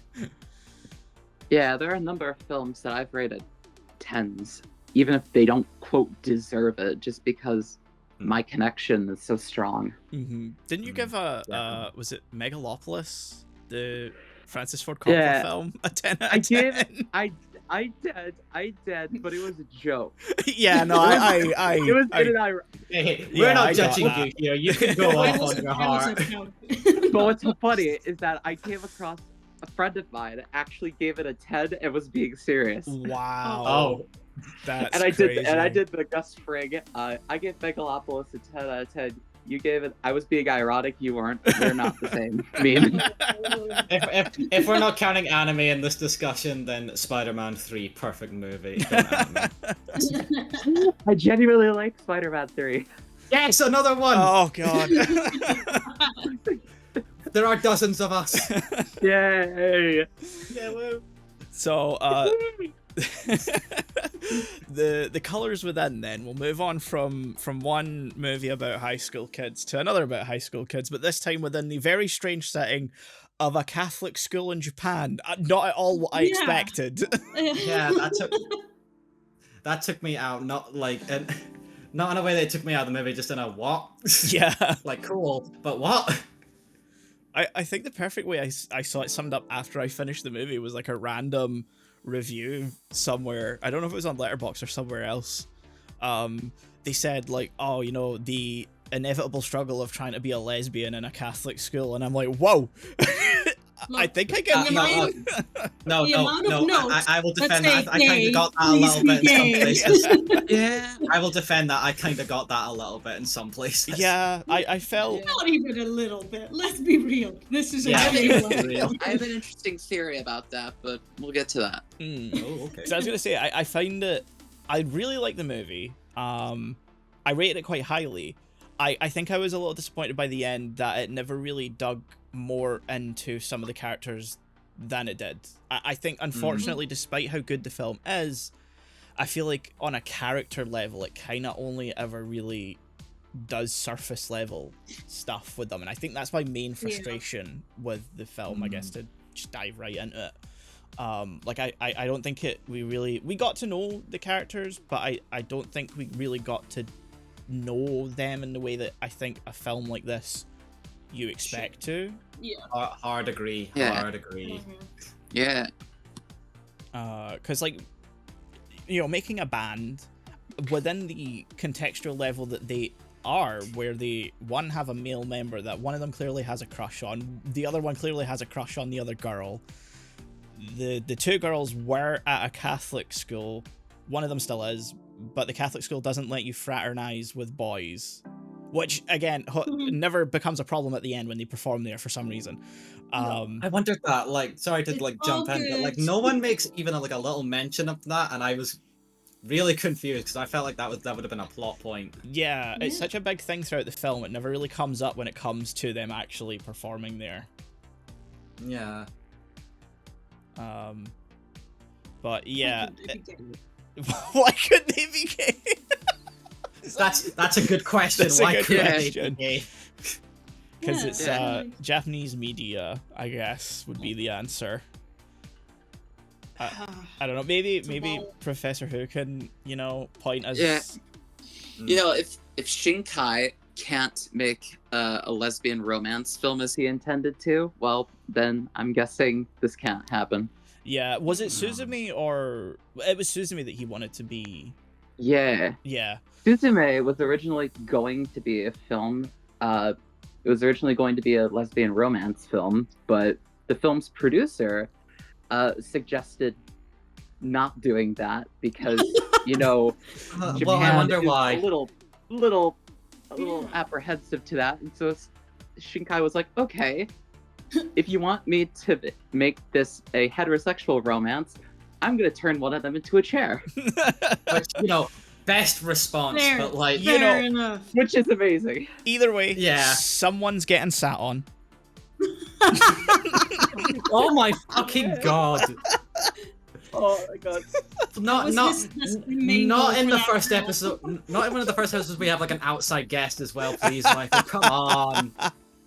Yeah, there are a number of films that I've rated 10s, even if they don't, quote, deserve it, just because my connection is so strong. Didn't you give definitely. was it Megalopolis, the Francis Ford Coppola film, a 10 out of 10? I did, but it was a joke. Yeah, no, It was good and I. Hey, Yeah, we're not I got judging that. you here. You can go off on your heart. But what's so funny is that I came across a friend of mine that actually gave it a 10 and was being serious. Wow. Oh, That's And I crazy. did the Gus Fring. I gave Megalopolis a 10 out of 10. You gave it. I was being ironic. You weren't. We're not the same meme. if we're not counting anime in this discussion, then Spider-Man 3, perfect movie. Don't at me. I genuinely like Spider-Man 3. Yes, another one. Oh god. There are dozens of us. Yay! Yeah, woo. So the colors within, then we'll move on from one movie about high school kids to another about high school kids, but this time within the very strange setting of a Catholic school in Japan. Not at all what I expected. Yeah, that took me out. Not like not in a way that it took me out of the movie, just in a what? Yeah. Like cool, but what? I think the perfect way I saw it summed up after I finished the movie was like a random review somewhere. I don't know if it was on Letterboxd or somewhere else. They said like, oh, you know, the inevitable struggle of trying to be a lesbian in a Catholic school, and I'm like, whoa. I think I get the no, amount- no, the no, amount of no. notes I will defend that that. I say kind gay, of got that a please little bit in some be gay. places. Yeah. I will defend that. I kind of got that a little bit in some places. Yeah, I felt. Not even a little bit. Let's be real. This is a Yeah, gay let's one. be real. I have an interesting theory about that, but we'll get to that. Oh, okay. So I was gonna say, I find it. I really like the movie. I rated it quite highly. I think I was a little disappointed by the end that it never really dug more into some of the characters than it did. I think, unfortunately, despite how good the film is, I feel like on a character level, it kind of only ever really does surface level stuff with them, and I think that's my main frustration with the film. I guess to just dive right into it. Like I don't think we got to know the characters, but I don't think we really got to know them in the way that I think a film like this you expect to. Yeah. Hard agree. Yeah. Hard agree. Yeah. Because like, you know, making a band within the contextual level that they are, where they one have a male member that one of them clearly has a crush on, the other one clearly has a crush on the other girl. The two girls were at a Catholic school. One of them still is, but the Catholic school doesn't let you fraternize with boys, which again never becomes a problem at the end when they perform there for some reason. I wondered that. Like, sorry to like It's jump all in, but like good. no one makes even like a little mention of that, and I was really confused because I felt like that would have been a plot point. Yeah, it's Yeah. such a big thing throughout the film. It never really comes up when it comes to them actually performing there. Yeah. But yeah, Why couldn't why couldn't they be gay? they be gay? That's a good question. That's a Why good couldn't they question. be gay? Because Yeah, it's yeah. Japanese media, I guess, would be the answer. I don't know. Maybe wild- Professor Who can, you know, point us. Yeah. You know, if Shinkai can't make a lesbian romance film as he intended to, well, then I'm guessing this can't happen. Yeah. Was it Suzume or it was Suzume that he wanted to be? Yeah. Yeah. Suzume was originally going to be a film. It was originally going to be a lesbian romance film, but the film's producer suggested not doing that because, you know, Well, Japan I wonder is why. a little Yeah. apprehensive to that, and so Shinkai was like, okay, if you want me to make this a heterosexual romance, I'm gonna turn one of them into a chair, Which, you know, best response, Fair. but like, You know- Fair enough. which is amazing. Either way, Yeah. someone's getting sat on. oh my fucking god. Oh my god. Not Was not this main not goal in for the that first film? episode. Not in one of the first episodes we have like an outside guest as well, please, Michael. Come on.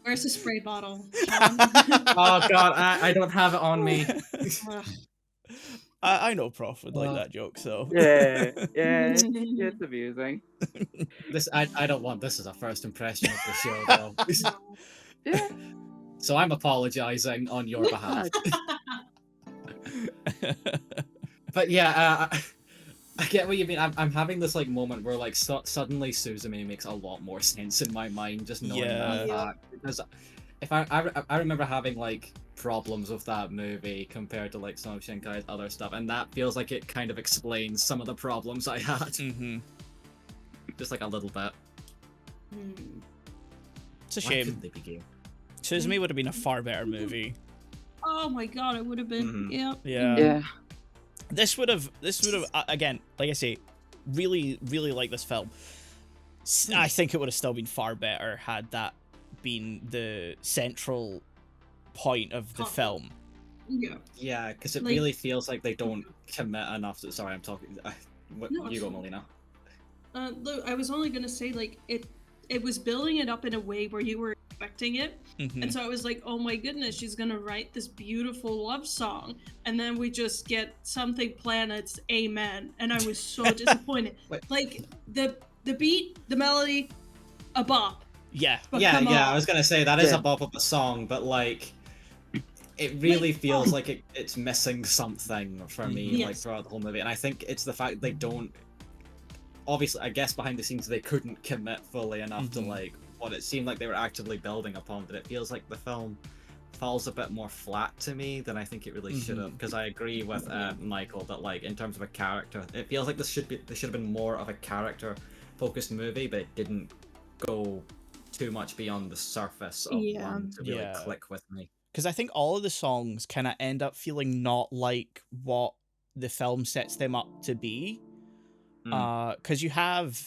Where's the spray bottle? Shaun? Oh god, I don't have it on me. Ugh. I know Prof would like Well, that joke, so. Yeah, it's amusing. This I don't want this as a first impression of the show though. Yeah. So I'm apologizing on your behalf. But yeah, I get what you mean. I'm having this like moment where like suddenly Suzume makes a lot more sense in my mind just knowing that Yeah. fact. Because if I remember having like problems with that movie compared to like some of Shinkai's other stuff, and that feels like it kind of explains some of the problems I had, Mm-hmm. just like a little bit. Hmm. It's a Why shame. couldn't they be gay? Suzume would have been a far better movie. Oh my god, it would have been. Mhm. Yep. Yeah. Yeah. This would have again, like I say, really like this film. I think it would have still been far better had that been the central point of the Conflict. film. Yeah. Yeah, because it Like- really feels like they don't commit enough. Sorry, I'm talking. What No, you go, it's- Melina? Look, I was only gonna say like it was building it up in a way where you were expecting it, Mhm. and so I was like, oh my goodness, she's gonna write this beautiful love song, and then we just get something planets amen, and I was so disappointed. Wait. Like the beat, the melody, a bop. Yeah. But Yeah, come yeah. on. I was gonna say that is Yeah. a bop of a song, but like, it really Like, feels oh. like it's missing something for me, Yes. like throughout the whole movie. And I think it's the fact they don't. Obviously, I guess behind the scenes they couldn't commit fully enough to Mhm. like what it seemed like they were actively building upon. But it feels like the film falls a bit more flat to me than I think it really should have. Because I agree with Michael that like in terms of a character, it feels like this should have been more of a character focused movie, but it didn't go too much beyond the surface of one to really click with me. Because I think all of the songs kind of end up feeling not like what the film sets them up to be. Because you have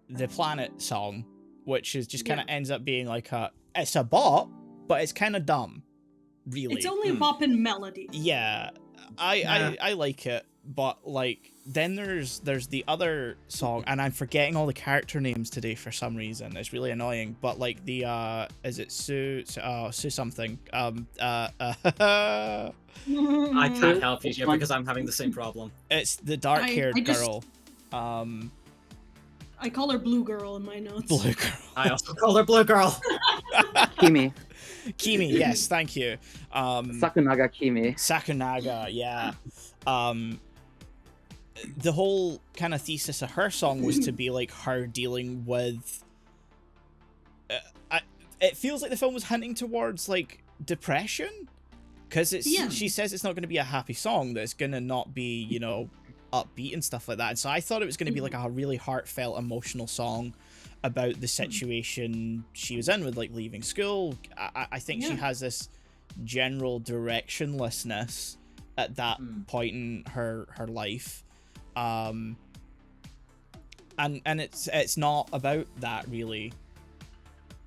the Planet song, which is just kind of ends up being like it's a bop, but it's kind of dumb, really. It's only a bop in melody. Yeah, I like it, but like then there's the other song, and I'm forgetting all the character names today for some reason. It's really annoying. But like the is it Sue something? I can't help you here because I'm having the same problem. It's the dark-haired girl. I call her Blue Girl in my notes. Blue Girl. I also call her Blue Girl. Kimi. Kimi, yes, thank you. Sakunaga Kimi. Sakunaga, yeah. The whole kind of thesis of her song was to be like her dealing with. It feels like the film was hinting towards like depression, because she says it's not going to be a happy song. That it's going to not be, you know, upbeat and stuff like that. And so I thought it was going to be like a really heartfelt, emotional song about the situation she was in with like leaving school. I think she has this general directionlessness at that point in her life, and it's not about that really.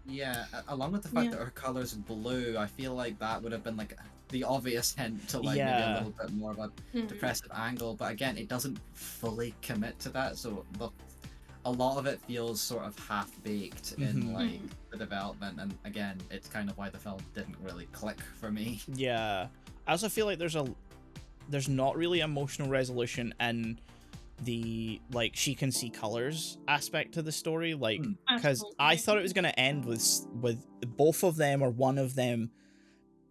Yeah, along with the fact that her color's blue, I feel like that would have been like the obvious hint to like maybe a little bit more of a depressive angle, but again, it doesn't fully commit to that, so a lot of it feels sort of half-baked in like the development, and again, it's kind of why the film didn't really click for me. Yeah, I also feel like there's not really emotional resolution in the like she can see colors aspect to the story, like because I thought it was going to end with both of them or one of them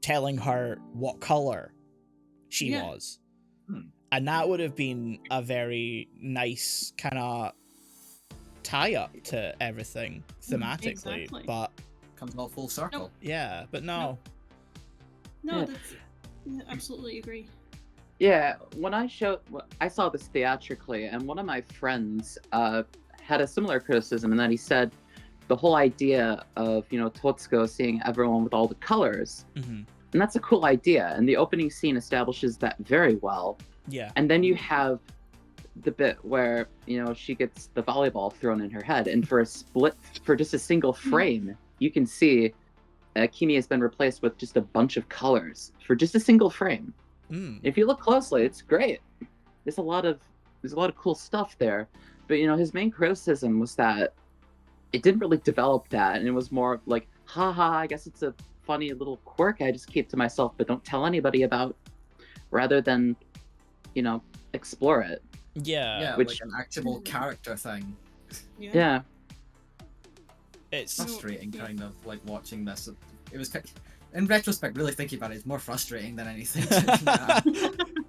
telling her what color she was, and that would have been a very nice kind of tie up to everything thematically. But comes all full circle. Yeah, but no, that's absolutely agree. Yeah, when I saw this theatrically, and one of my friends had a similar criticism in that he said the whole idea of, you know, Totsuko seeing everyone with all the colors, and that's a cool idea, and the opening scene establishes that very well. Yeah. And then you have the bit where, you know, she gets the volleyball thrown in her head, and for just a single frame, you can see Kimi has been replaced with just a bunch of colors for just a single frame. If you look closely, it's great. There's a lot of cool stuff there, but you know, his main criticism was that it didn't really develop that, and it was more like, haha, I guess it's a funny little quirk I just keep to myself but don't tell anybody about, rather than, you know, explore it. Yeah, which, like an actual character thing. Yeah. It's frustrating, kind of like watching this. It was in retrospect, really thinking about it, it's more frustrating than anything.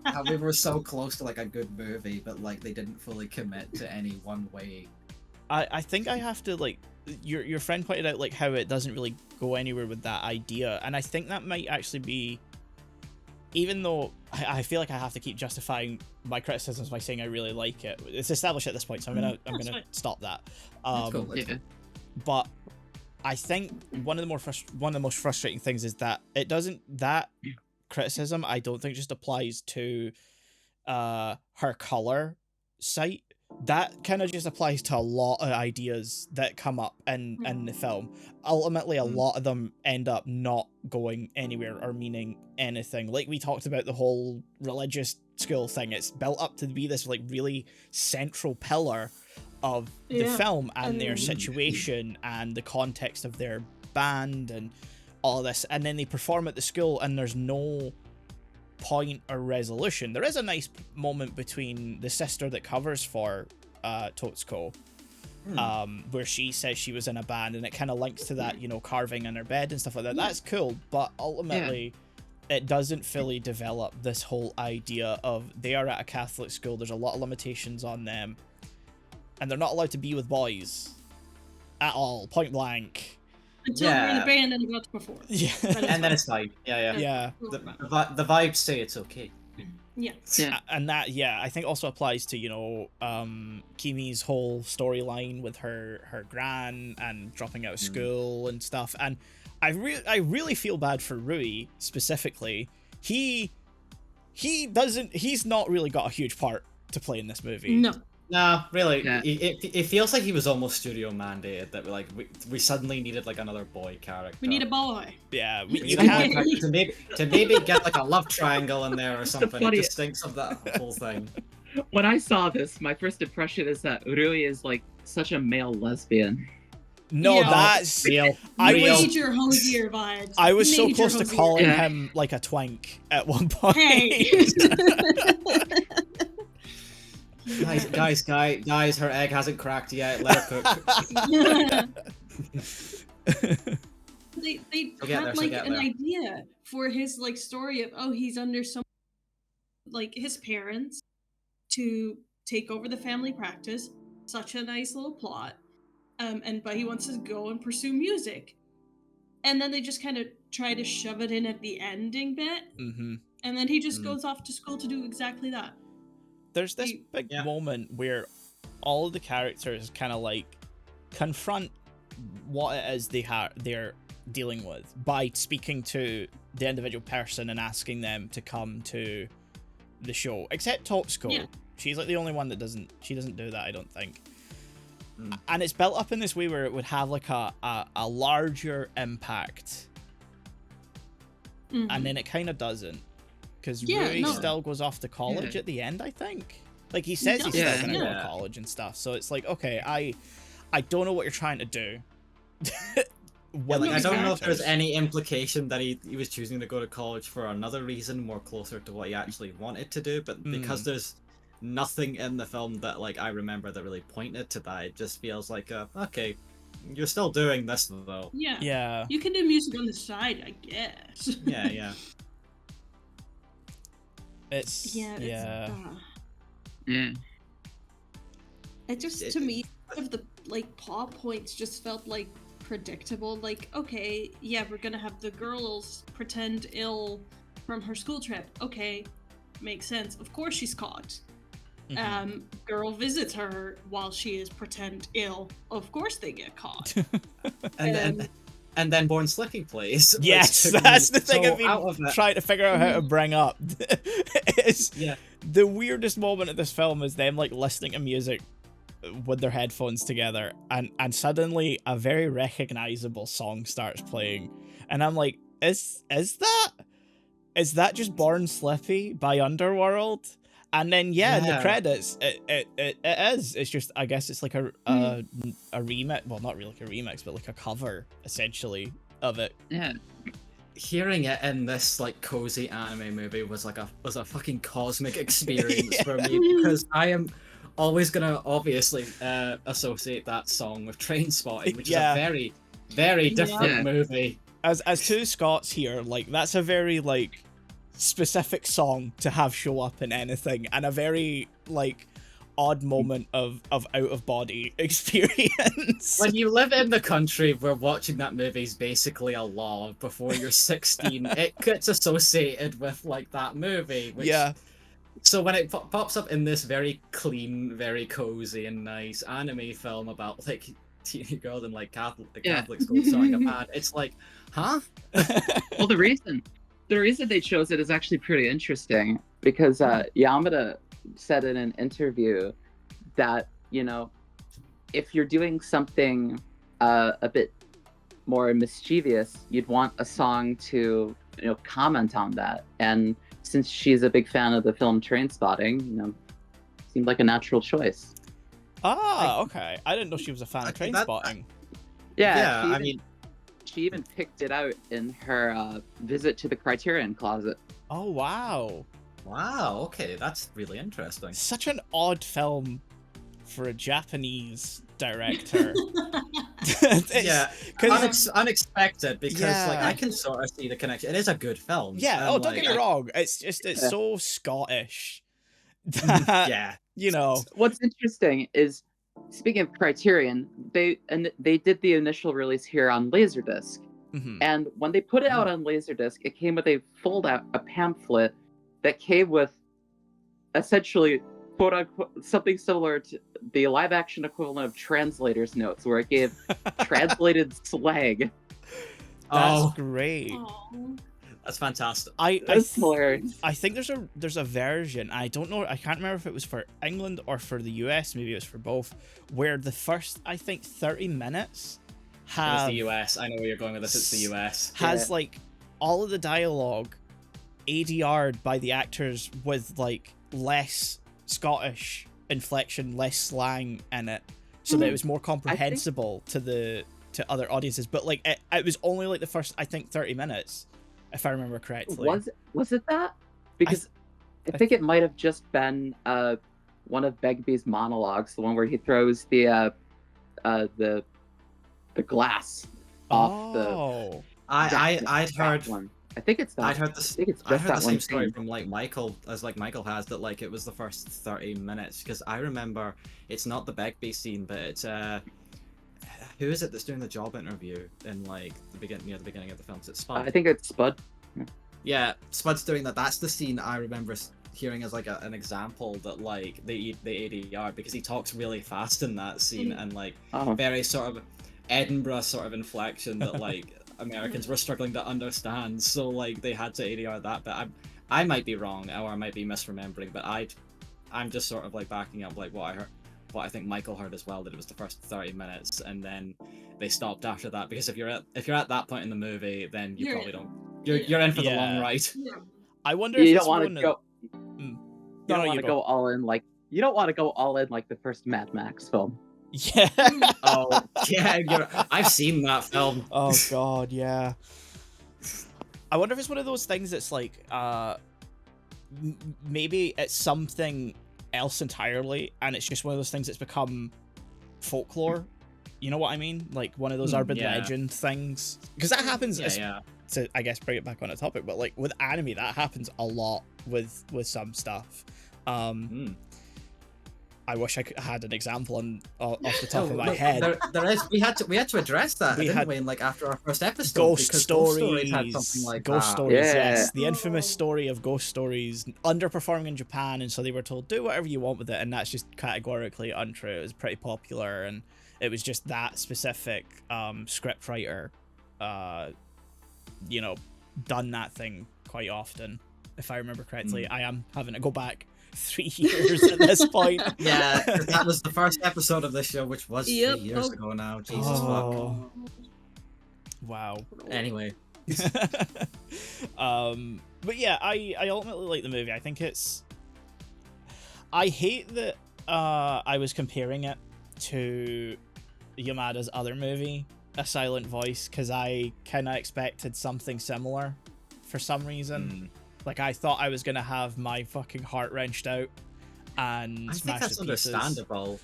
How we were so close to like a good movie, but like they didn't fully commit to any one way. I think I have to like your friend pointed out like how it doesn't really go anywhere with that idea, and I think that might actually be, even though I feel like I have to keep justifying my criticisms by saying I really like it. It's established at this point, so I'm gonna stop that. But I think one of the most frustrating things is that it doesn't, that criticism I don't think just applies to her color sight. That kind of just applies to a lot of ideas that come up in the film. Ultimately, a lot of them end up not going anywhere or meaning anything. Like we talked about the whole religious school thing. It's built up to be this like really central pillar of the film and their situation and the context of their band and all this. And then they perform at the school and there's no point or resolution. There is a nice moment between the sister that covers for Totsuko, where she says she was in a band, and it kind of links to that, you know, carving in her bed and stuff like that. That's cool, but ultimately it doesn't fully develop this whole idea of they are at a Catholic school, there's a lot of limitations on them, and they're not allowed to be with boys at all, point blank. until we're in the band and about to perform. Yeah. And then it's fine. Yeah. Yeah. The vibes say it's okay. Yeah. And that, I think also applies to, Kimi's whole storyline with her gran and dropping out of school and stuff. And I really feel bad for Rui specifically. He's not really got a huge part to play in this movie. No, really. Yeah. It feels like he was almost studio mandated that we suddenly needed like another boy character. We need a boy. Yeah, We need a boy character to maybe get like a love triangle in there or something. It just stinks of that whole thing. When I saw this, my first impression is that Rui is like such a male lesbian. No, Yeah. that's Real. Major hosier vibes. I was so Major close to hosier. calling him like a twank at one point. Hey. Guys, her egg hasn't cracked yet. Let her cook. They She'll get had there, she'll like get an there. idea for his like story of he's under some like his parents to take over the family practice. Such a nice little plot. But he wants to go and pursue music. And then they just kind of try to shove it in at the ending bit. Mm-hmm. And then he just goes off to school to do exactly that. There's this big moment where all of the characters kind of like confront what it is they're dealing with by speaking to the individual person and asking them to come to the show. Except Totsuko. Yeah. She's like the only one that doesn't do that, I don't think. And it's built up in this way where it would have like a larger impact. And then it kind of doesn't. Because Rui still goes off to college at the end, I think. Like, he says he's still going to go to college and stuff. So it's like, okay, I don't know what you're trying to do. I don't know if there's any implication that he was choosing to go to college for another reason more closer to what he actually wanted to do. But because there's nothing in the film that, like, I remember that really pointed to that, it just feels like, okay, you're still doing this, though. Yeah. You can do music on the side, I guess. Yeah. It's It just, to me, of the like plot points just felt like predictable. Like, okay, yeah, we're gonna have the girls pretend ill from her school trip. Okay, makes sense. Of course she's caught. Girl visits her while she is pretend ill. Of course they get caught. And then Born Slipping plays. Yes, that's the thing I've been trying to figure out how to bring up. The weirdest moment of this film is them like listening to music with their headphones together, and suddenly a very recognizable song starts playing, and I'm like, is that just Born Slippy by Underworld? And then in the credits it is. It's just, I guess it's like a remix. Well, not really like a remix, but like a cover essentially of it. Yeah. Hearing it in this like cozy anime movie was a fucking cosmic experience for me, because I am always gonna obviously associate that song with Trainspotting, which is a very, very different movie. As two Scots here, like that's a very like specific song to have show up in anything, and a very like odd moment of out of body experience. When you live in the country where watching that movie is basically a law before you're 16, it gets associated with like that movie. Which, so when it pops up in this very clean, very cozy and nice anime film about like teenage girls and like Catholic school starting a band, it's like, huh? Well, the reason they chose it is actually pretty interesting, because Yamada said in an interview that, you know, if you're doing something a bit more mischievous, you'd want a song to, you know, comment on that. And since she's a big fan of the film Trainspotting, you know, seemed like a natural choice. Okay. I didn't know she was a fan of Trainspotting. She even picked it out in her visit to the Criterion Closet. Oh, wow. Wow, okay, that's really interesting. Such an odd film for a Japanese director. Unexpected, because like I can sort of see the connection. It is a good film. Don't get me wrong. It's just so Scottish that, you know. What's interesting is speaking of Criterion, they did the initial release here on Laserdisc. Mm-hmm. And when they put it out on Laserdisc, it came with a pamphlet that came with essentially, quote unquote, something similar to the live action equivalent of translator's notes, where it gave translated slang. That's great. Aww. That's fantastic. That's hilarious. I think there's a version, I don't know, I can't remember if it was for England or for the US, maybe it was for both, where the first, I think, 30 minutes It's the US. I know where you're going with this. It's the US. Has like all of the dialogue ADR'd by the actors with like less Scottish inflection, less slang in it, so that it was more comprehensible to other audiences. But like it was only like the first, I think, 30 minutes, if I remember correctly. Was it that? Because I think it might have just been one of Begbie's monologues, the one where he throws the glass off the. I'd heard one. I think it's that. I heard the same story from Michael has, that like it was the first 30 minutes, because I remember it's not the Begbie scene, but it's who is it that's doing the job interview in like near the beginning of the film? Is it Spud? I think it's Spud. Yeah, Spud's doing that. That's the scene I remember hearing as like an example that like they ADR, because he talks really fast in that scene and like very sort of Edinburgh sort of inflection that like Americans were struggling to understand. So like they had to ADR that. But I might be wrong, or I might be misremembering. But I'm just sort of like backing up like what I think Michael heard as well, that it was the first 30 minutes and then they stopped after that, because if you're at that point in the movie, then you probably don't. You're in for the long ride. Yeah. I wonder if you it's don't want to go. You don't want to go all in like the first Mad Max film. Yeah. Oh yeah, I've seen that film. Oh god, yeah. I wonder if it's one of those things that's like maybe it's something else entirely, and it's just one of those things that's become folklore. You know what I mean? Like one of those urban legend things, because that happens. To I guess bring it back on a topic, but like with anime, that happens a lot with some stuff. I wish I had an example off the top of my head. There is. We had to address that, didn't we? Like after our first episode, Ghost Stories had something like Ghost that. Stories, yes, the infamous story of Ghost Stories underperforming in Japan, and so they were told do whatever you want with it, and that's just categorically untrue. It was pretty popular, and it was just that specific scriptwriter, done that thing quite often, if I remember correctly. I am having to go back 3 years at this point. Yeah, that was the first episode of this show, which was 3 years ago now. Jesus fuck. Wow. Anyway. But yeah, I ultimately like the movie. I think I hate that I was comparing it to Yamada's other movie, A Silent Voice, because I kind of expected something similar for some reason. Like I thought I was gonna have my fucking heart wrenched out and smashed to pieces. I think that's understandable.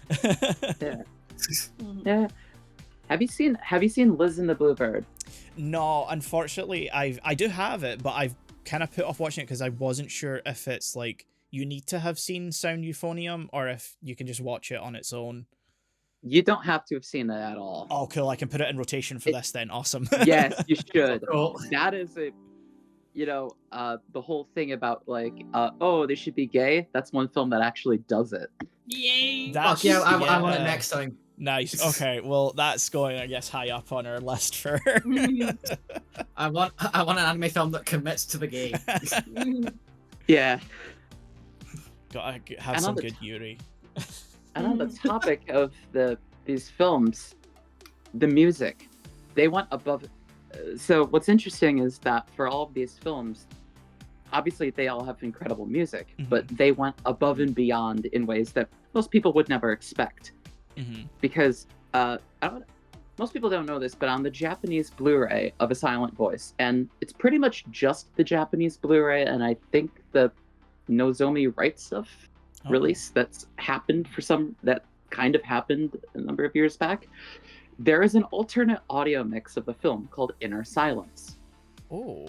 Yeah. Have you seen Liz and the Bluebird? No, unfortunately, I do have it, but I've kind of put off watching it because I wasn't sure if it's like you need to have seen Sound Euphonium or if you can just watch it on its own. You don't have to have seen it at all. Oh, cool! I can put it in rotation for this then. Awesome. Yes, you should. Cool. That is the whole thing about like, they should be gay. That's one film that actually does it. Yay! I want it next time. Nice. Okay, well, that's going, I guess, high up on our list for. I want an anime film that commits to the gay. Yeah. Gotta have some good Yuri. And on the topic of these films, the music, they went above. So what's interesting is that for all of these films, obviously they all have incredible music, but they went above and beyond in ways that most people would never expect. Because most people don't know this, but on the Japanese Blu-ray of A Silent Voice, and it's pretty much just the Japanese Blu-ray, and I think the Nozomi rights of release that kind of happened a number of years back. There is an alternate audio mix of the film called Inner Silence. Oh.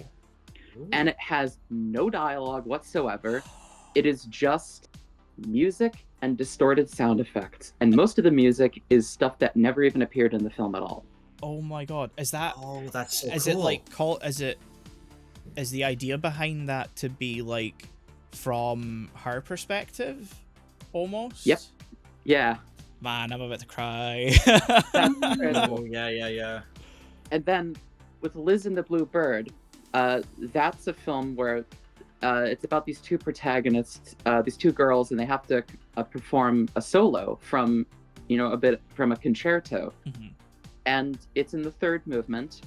And it has no dialogue whatsoever. It is just music and distorted sound effects, and most of the music is stuff that never even appeared in the film at all. Oh my god, is that? Oh, that's so is cool. it like is the idea behind that to be like from her perspective, almost? Yep. Yeah. Man, I'm about to cry. That's incredible. Oh, yeah. And then with Liz and the Blue Bird, that's a film where it's about these two protagonists, these two girls, and they have to perform a solo from, a bit from a concerto, and it's in the third movement,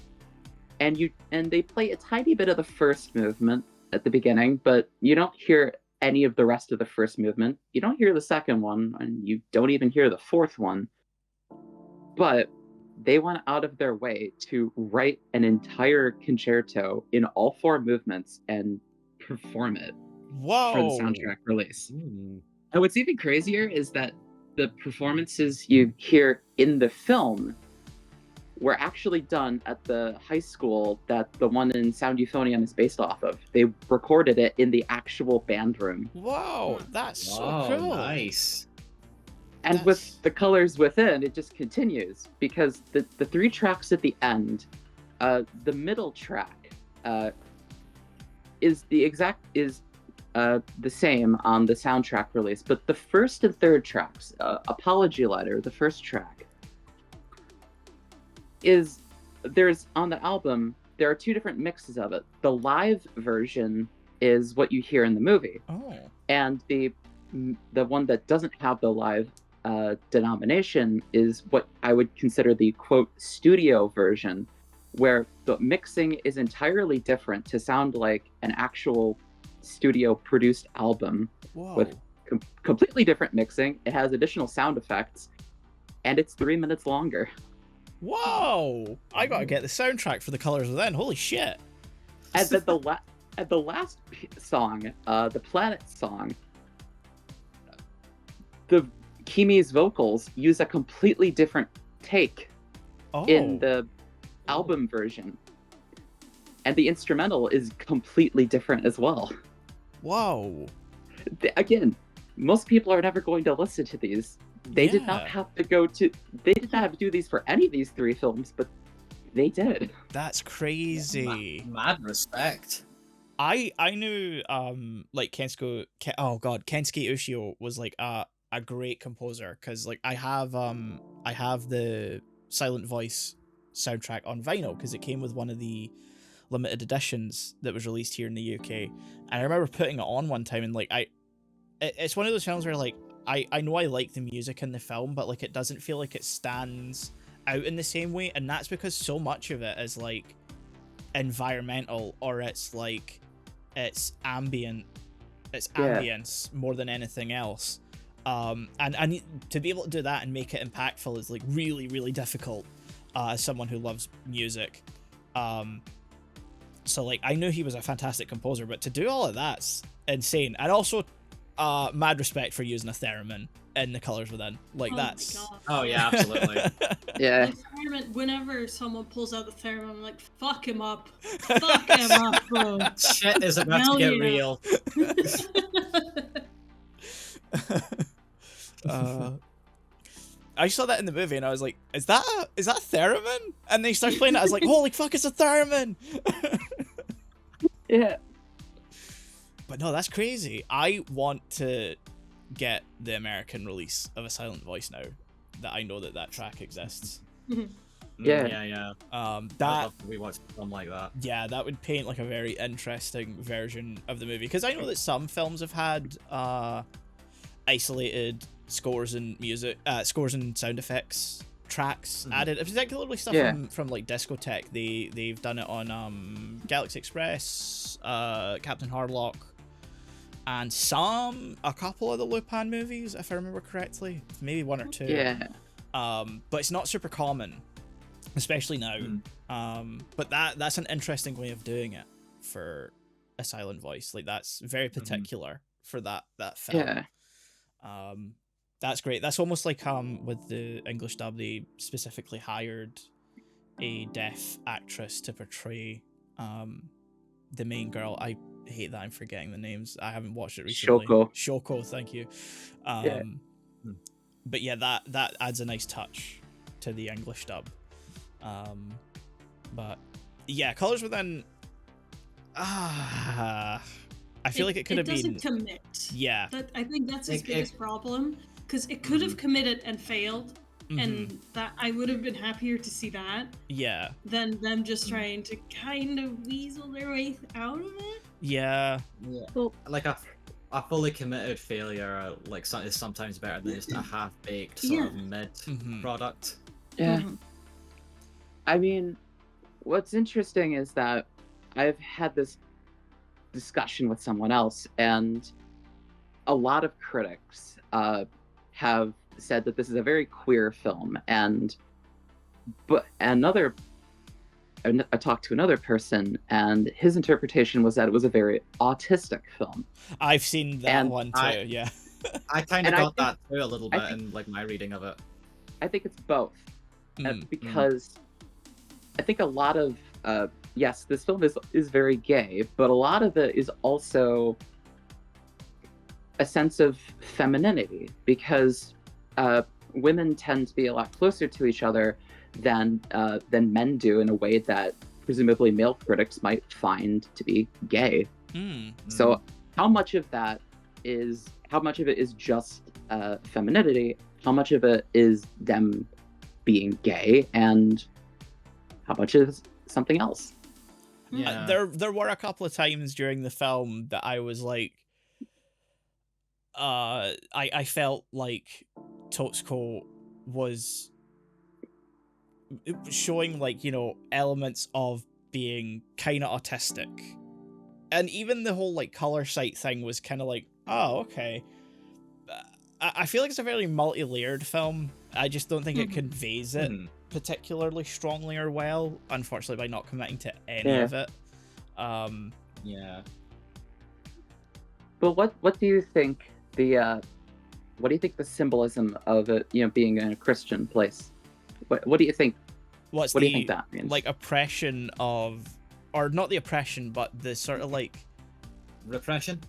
and they play a tiny bit of the first movement at the beginning, but you don't hear any of the rest of the first movement. You don't hear the second one, and you don't even hear the fourth one. But they went out of their way to write an entire concerto in all four movements and perform it for the soundtrack release. And what's even crazier is that the performances you hear in the film were actually done at the high school that the one in Sound Euphonium is based off of. They recorded it in the actual band room. Whoa, that's so cool. Nice. And with The Colors Within, it just continues, because the three tracks at the end, the middle track is the same on the soundtrack release, but the first and third tracks, Apology Letter, the first track, there's on the album, there are two different mixes of it. The live version is what you hear in the movie. Oh. And the one that doesn't have the live denomination is what I would consider the quote studio version, where the mixing is entirely different to sound like an actual studio produced album. Whoa. With completely different mixing. It has additional sound effects, and it's 3 minutes longer. Whoa! I gotta get the soundtrack for The Colors Within. Holy shit! And then the last song, the Planet song, the Kimi's vocals use a completely different take in the album version, and the instrumental is completely different as well. Whoa! Again, most people are never going to listen to these. They did not have to they did not have to do these for any of these three films, but they did. That's crazy. Mad respect. I knew like Kensuke Ushio was like a great composer, because like I have the Silent Voice soundtrack on vinyl, because it came with one of the limited editions that was released here in the UK, and I remember putting it on one time, and like it's one of those films where like I know I like the music in the film, but like it doesn't feel like it stands out in the same way, and that's because so much of it is like environmental, or it's like it's ambience more than anything else. And to be able to do that and make it impactful is like really, really difficult as someone who loves music. So like I knew he was a fantastic composer, but to do all of that's insane. And also mad respect for using a theremin in The Colors Within. Like that's oh yeah, absolutely. Yeah. The theremin, whenever someone pulls out the theremin, I'm like, fuck him up, bro. Shit is about to get real. I saw that in the movie and I was like, is that a theremin? And they started playing it, I was like, holy fuck, it's a theremin. Yeah. But no, that's crazy. I want to get the American release of A Silent Voice now that I know that track exists. Yeah. That we watched a film like that. Yeah, that would paint like a very interesting version of the movie, because I know that some films have had isolated scores and scores and sound effects tracks added, particularly stuff from like Discotheque. They've done it on Galaxy Express, Captain Hardlock, and a couple of the Lupin movies, if I remember correctly, maybe one or two. Yeah. But it's not super common, especially now. But that's an interesting way of doing it for A Silent Voice. Like that's very particular for that film. Yeah. That's great. That's almost like with the English dub, they specifically hired a deaf actress to portray the main girl. I hate that I'm forgetting the names. I haven't watched it recently. Shoko, thank you. But yeah, that adds a nice touch to the English dub. But yeah, Colors Within. I feel like it could have been. It doesn't commit. Yeah. I think that's its biggest problem, because it could have committed and failed, and that I would have been happier to see that. Yeah. Than them just trying to kind of weasel their way out of it. Yeah. Well, like a fully committed failure, like is sometimes better than just a half-baked sort of mid product. Yeah. I mean, what's interesting is that I've had this discussion with someone else, and a lot of critics have said that this is a very queer film, but I talked to another person, and his interpretation was that it was a very autistic film. I've seen that one too. Yeah, I kind of got that too a little bit in like my reading of it. I think it's both, because I think a lot of yes, this film is very gay, but a lot of it is also a sense of femininity, because women tend to be a lot closer to each other than men do, in a way that presumably male critics might find to be gay. So how much of it is just femininity? How much of it is them being gay, and how much is something else? Yeah. There were a couple of times during the film that I was like, I felt like Totsuko was showing, like, you know, elements of being kind of autistic, and even the whole like color sight thing was kind of like, oh, okay. I feel like it's a very multi-layered film. I just don't think it conveys it particularly strongly or well, unfortunately, by not committing to any of it. But what do you think the symbolism of it, you know, being in a Christian place? What do you think? What do you think that means? Like oppression of, or not the oppression, but the sort of like repression?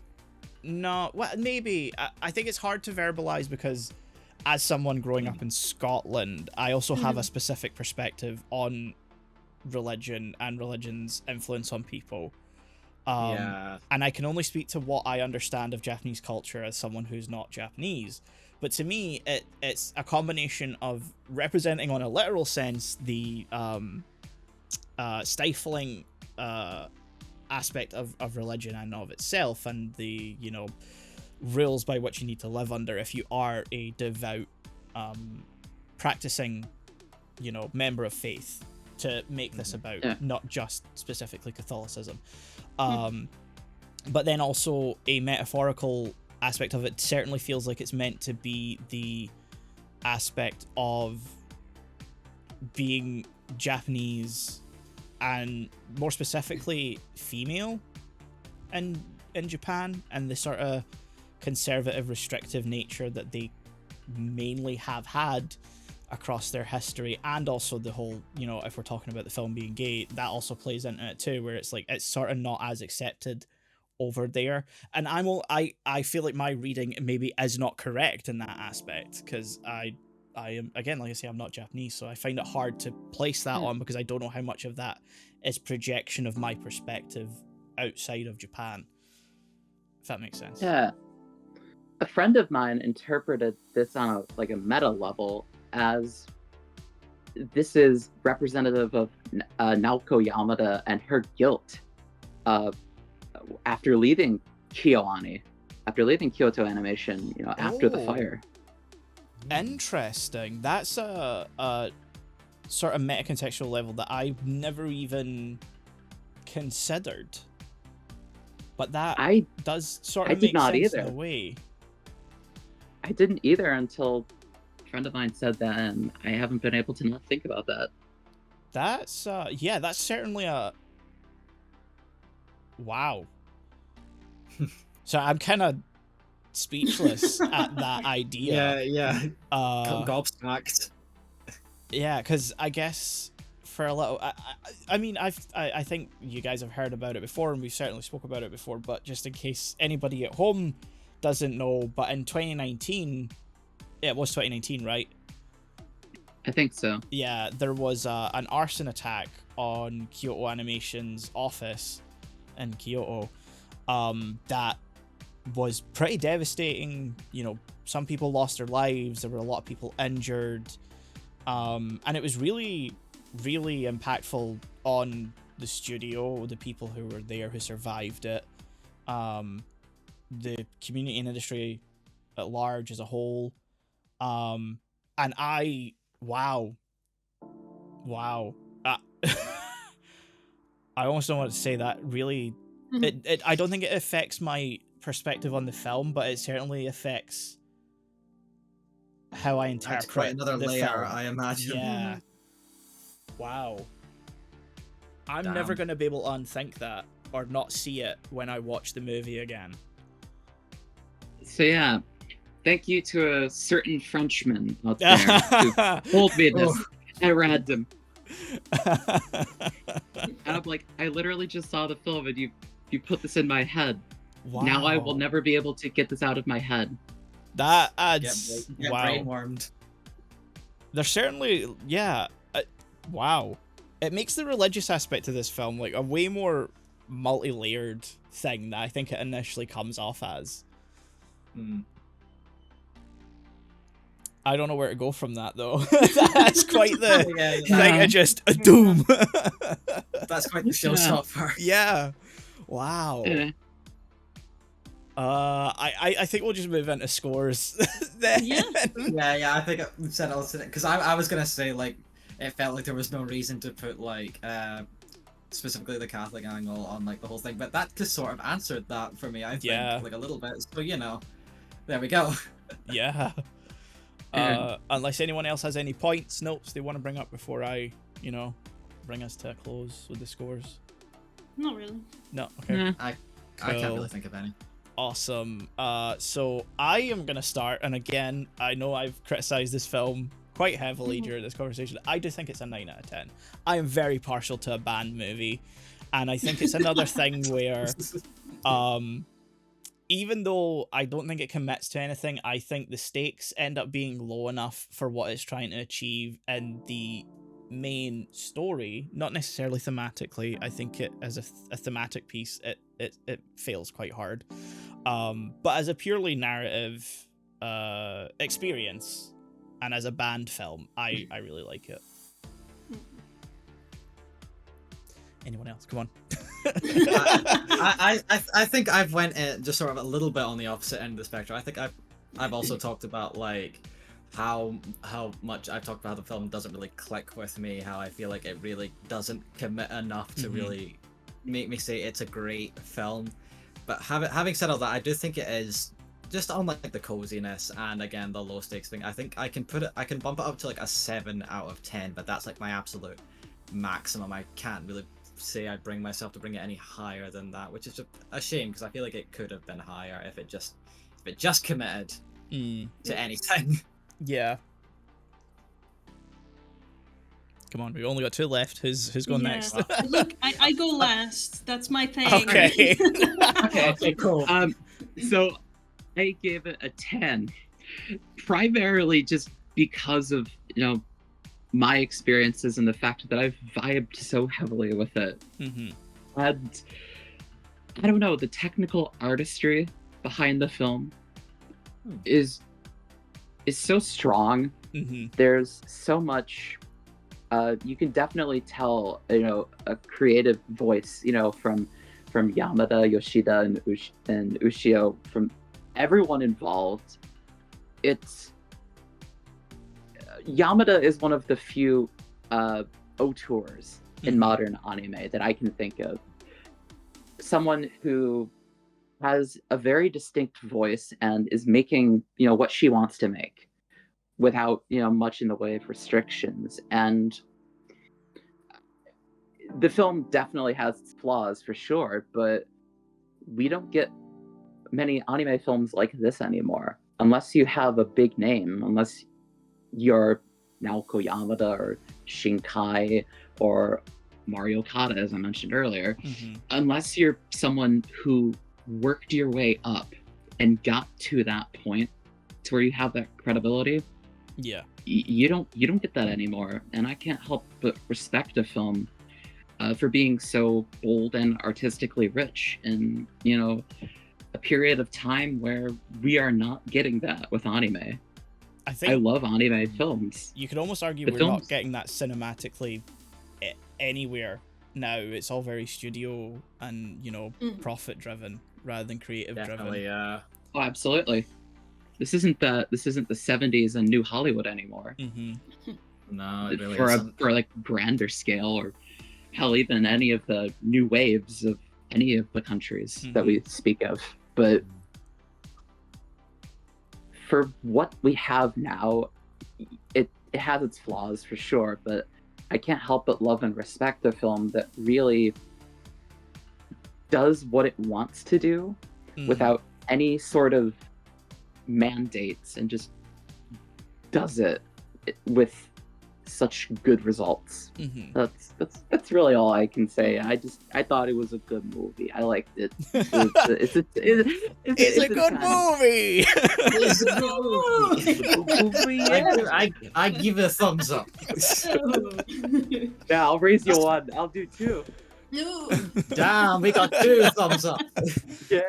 No, well, maybe. I think it's hard to verbalize, because as someone growing up in Scotland, I also have a specific perspective on religion and religion's influence on people. And I can only speak to what I understand of Japanese culture as someone who's not Japanese. But to me, it's a combination of representing, on a literal sense, the stifling aspect of religion and of itself, and the, you know, rules by which you need to live under if you are a devout practicing, you know, member of faith, to make this about not just specifically Catholicism, but then also a metaphorical aspect of it. Certainly feels like it's meant to be the aspect of being Japanese, and more specifically female in Japan, and the sort of conservative, restrictive nature that they mainly have had across their history. And also the whole, you know, if we're talking about the film being gay, that also plays into it too, where it's like it's sort of not as accepted over there. And I feel like my reading maybe is not correct in that aspect, because I am, again, like I say, I'm not Japanese, so I find it hard to place that on, because I don't know how much of that is projection of my perspective outside of Japan, if that makes sense. Yeah. A friend of mine interpreted this on a meta level as this is representative of Naoko Yamada and her guilt after leaving KyoAni, after leaving Kyoto Animation, you know, after the fire. Interesting. That's a sort of meta-contextual level that I've never even considered. But that does sort of make sense in a way. I didn't either until a friend of mine said that, and I haven't been able to not think about that. That's that's certainly a wow. So I'm kind of speechless at that idea. Gobsmacked. Yeah, because I guess for a little. I mean, I think you guys have heard about it before, and we've certainly spoke about it before. But just in case anybody at home doesn't know, but in 2019, it was 2019, right? I think so. Yeah, there was an arson attack on Kyoto Animation's office in Kyoto. That was pretty devastating. You know, some people lost their lives. There were a lot of people injured. And it was really, really impactful on the studio, the people who were there who survived it, the community and industry at large as a whole. And wow. I almost don't want to say that. Really, I don't think it affects my perspective on the film, but it certainly affects how I interpret That's quite another the layer, film. I imagine. Yeah. Wow. I'm Damn. never going to be able to unthink that or not see it when I watch the movie again. So yeah, thank you to a certain Frenchman out there who told me this at random. And I'm like, I literally just saw the film and you put this in my head. Wow. Now I will never be able to get this out of my head. That adds... Get wow. brainwormed. There's certainly... Yeah. Wow. It makes the religious aspect of this film like a way more multi-layered thing that I think it initially comes off as. I don't know where to go from that, though. That's quite the thing of just a doom. That's quite the showstopper. Yeah. Wow. Yeah. I think we'll just move into scores then. Yeah, I think we've said all to it. Because I was going to say, like, it felt like there was no reason to put, like, specifically the Catholic angle on, like, the whole thing. But that just sort of answered that for me, I think, like, a little bit. So, you know, there we go. Yeah. Unless anyone else has any points, notes they want to bring up before I, bring us to a close with the scores. Not really. No, okay. I can't really think of any. Awesome. So I am gonna start, and again, I know I've criticized this film quite heavily during this conversation. I do think it's a 9 out of 10. I am very partial to a band movie, and I think it's another thing where, even though I don't think it commits to anything, I think the stakes end up being low enough for what it's trying to achieve in the main story, not necessarily thematically. I think it as a thematic piece, it fails quite hard. But as a purely narrative experience and as a band film, I really like it. Anyone else? Come on. I think I've went just sort of a little bit on the opposite end of the spectrum. I think I've also talked about like how much I've talked about how the film doesn't really click with me, how I feel like it really doesn't commit enough to really make me say it's a great film. But having said all that, I do think it is just on like the coziness and again the low stakes thing. I think I can bump it up to like a 7 out of 10, but that's like my absolute maximum. I can't really say I bring myself to bring it any higher than that, which is a shame because I feel like it could have been higher if it just committed to anything. Yeah. Come on, we've only got 2 left. Who's going next? Look, I go last. That's my thing. Okay. Okay, cool. So I gave it a 10, primarily just because of my experiences and the fact that I've vibed so heavily with it. And I don't know, the technical artistry behind the film is so strong. There's so much. You can definitely tell, a creative voice, from Yamada, Yoshida, and Ushio, from everyone involved. Yamada is one of the few auteurs in modern anime that I can think of. Someone who has a very distinct voice and is making, what she wants to make without, much in the way of restrictions. And the film definitely has its flaws for sure, but we don't get many anime films like this anymore. Unless you have a big name, unless you're Naoko Yamada or Shinkai or Mario Kata, as I mentioned earlier, Mhm. unless you're someone who worked your way up and got to that point to where you have that credibility, Yeah. you don't get that anymore. And I can't help but respect a film for being so bold and artistically rich in, you know, a period of time where we are not getting that with anime. I I think love anime films. you could almost argue The we're films- not getting that cinematically anywhere now. It's all very studio and, you know, profit driven rather than creative Definitely, driven. yeah. Oh, absolutely. This isn't the 70s and New Hollywood anymore. Mm-hmm. No, it really for isn't. for like grander scale, or hell, even any of the new waves of any of the countries that we speak of. But for what we have now, it has its flaws for sure, but I can't help but love and respect a film that really does what it wants to do without any sort of mandates, and just does it with such good results. That's really all I can say. I thought it was a good movie. I liked it. It's a good movie. It's a good movie. I give it a thumbs up. Yeah, I'll raise you one. I'll do two. No. Damn, we got 2 thumbs up. Yeah.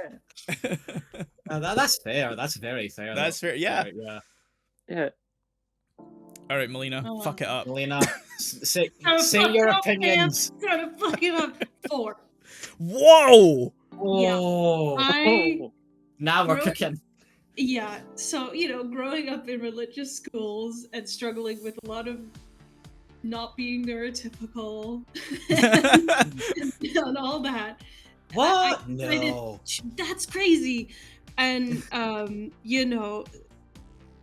That's fair. That's very fair. That's though. fair. Yeah. Right, yeah. Yeah. All right, Melina, fuck it up. Melina, say your opinions. Trying to fuck it up. 4. Whoa! Oh, now we're cooking. Yeah, so, you know, growing up in religious schools and struggling with a lot of not being neurotypical and all that. What? No. That's crazy. And, you know,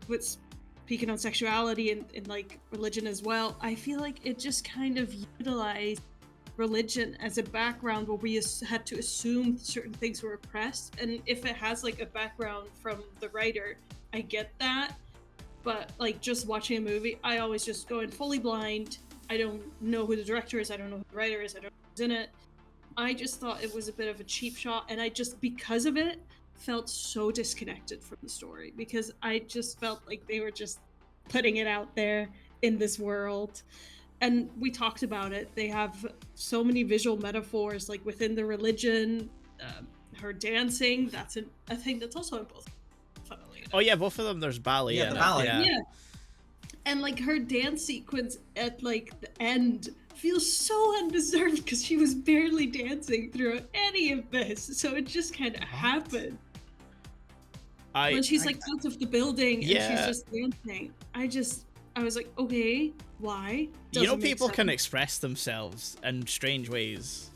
with speaking on sexuality and like religion as well, I feel like it just kind of utilized religion as a background where we had to assume certain things were oppressed. And if it has like a background from the writer, I get that. But like just watching a movie, I always just go in fully blind. I don't know who the director is. I don't know who the writer is. I don't know who's in it. I just thought it was a bit of a cheap shot. And I just, because of it, felt so disconnected from the story. Because I just felt like they were just putting it out there in this world. And we talked about it. They have so many visual metaphors, like within the religion, her dancing. That's a thing that's also in both. Oh yeah, both of them. There's ballet. Yeah, the ballet. Yeah. And like her dance sequence at like the end feels so undeserved because she was barely dancing through any of this. So it just kind of happened. When she's like out of the building and she's just dancing, I was like, okay, why? You know, people can express themselves in strange ways.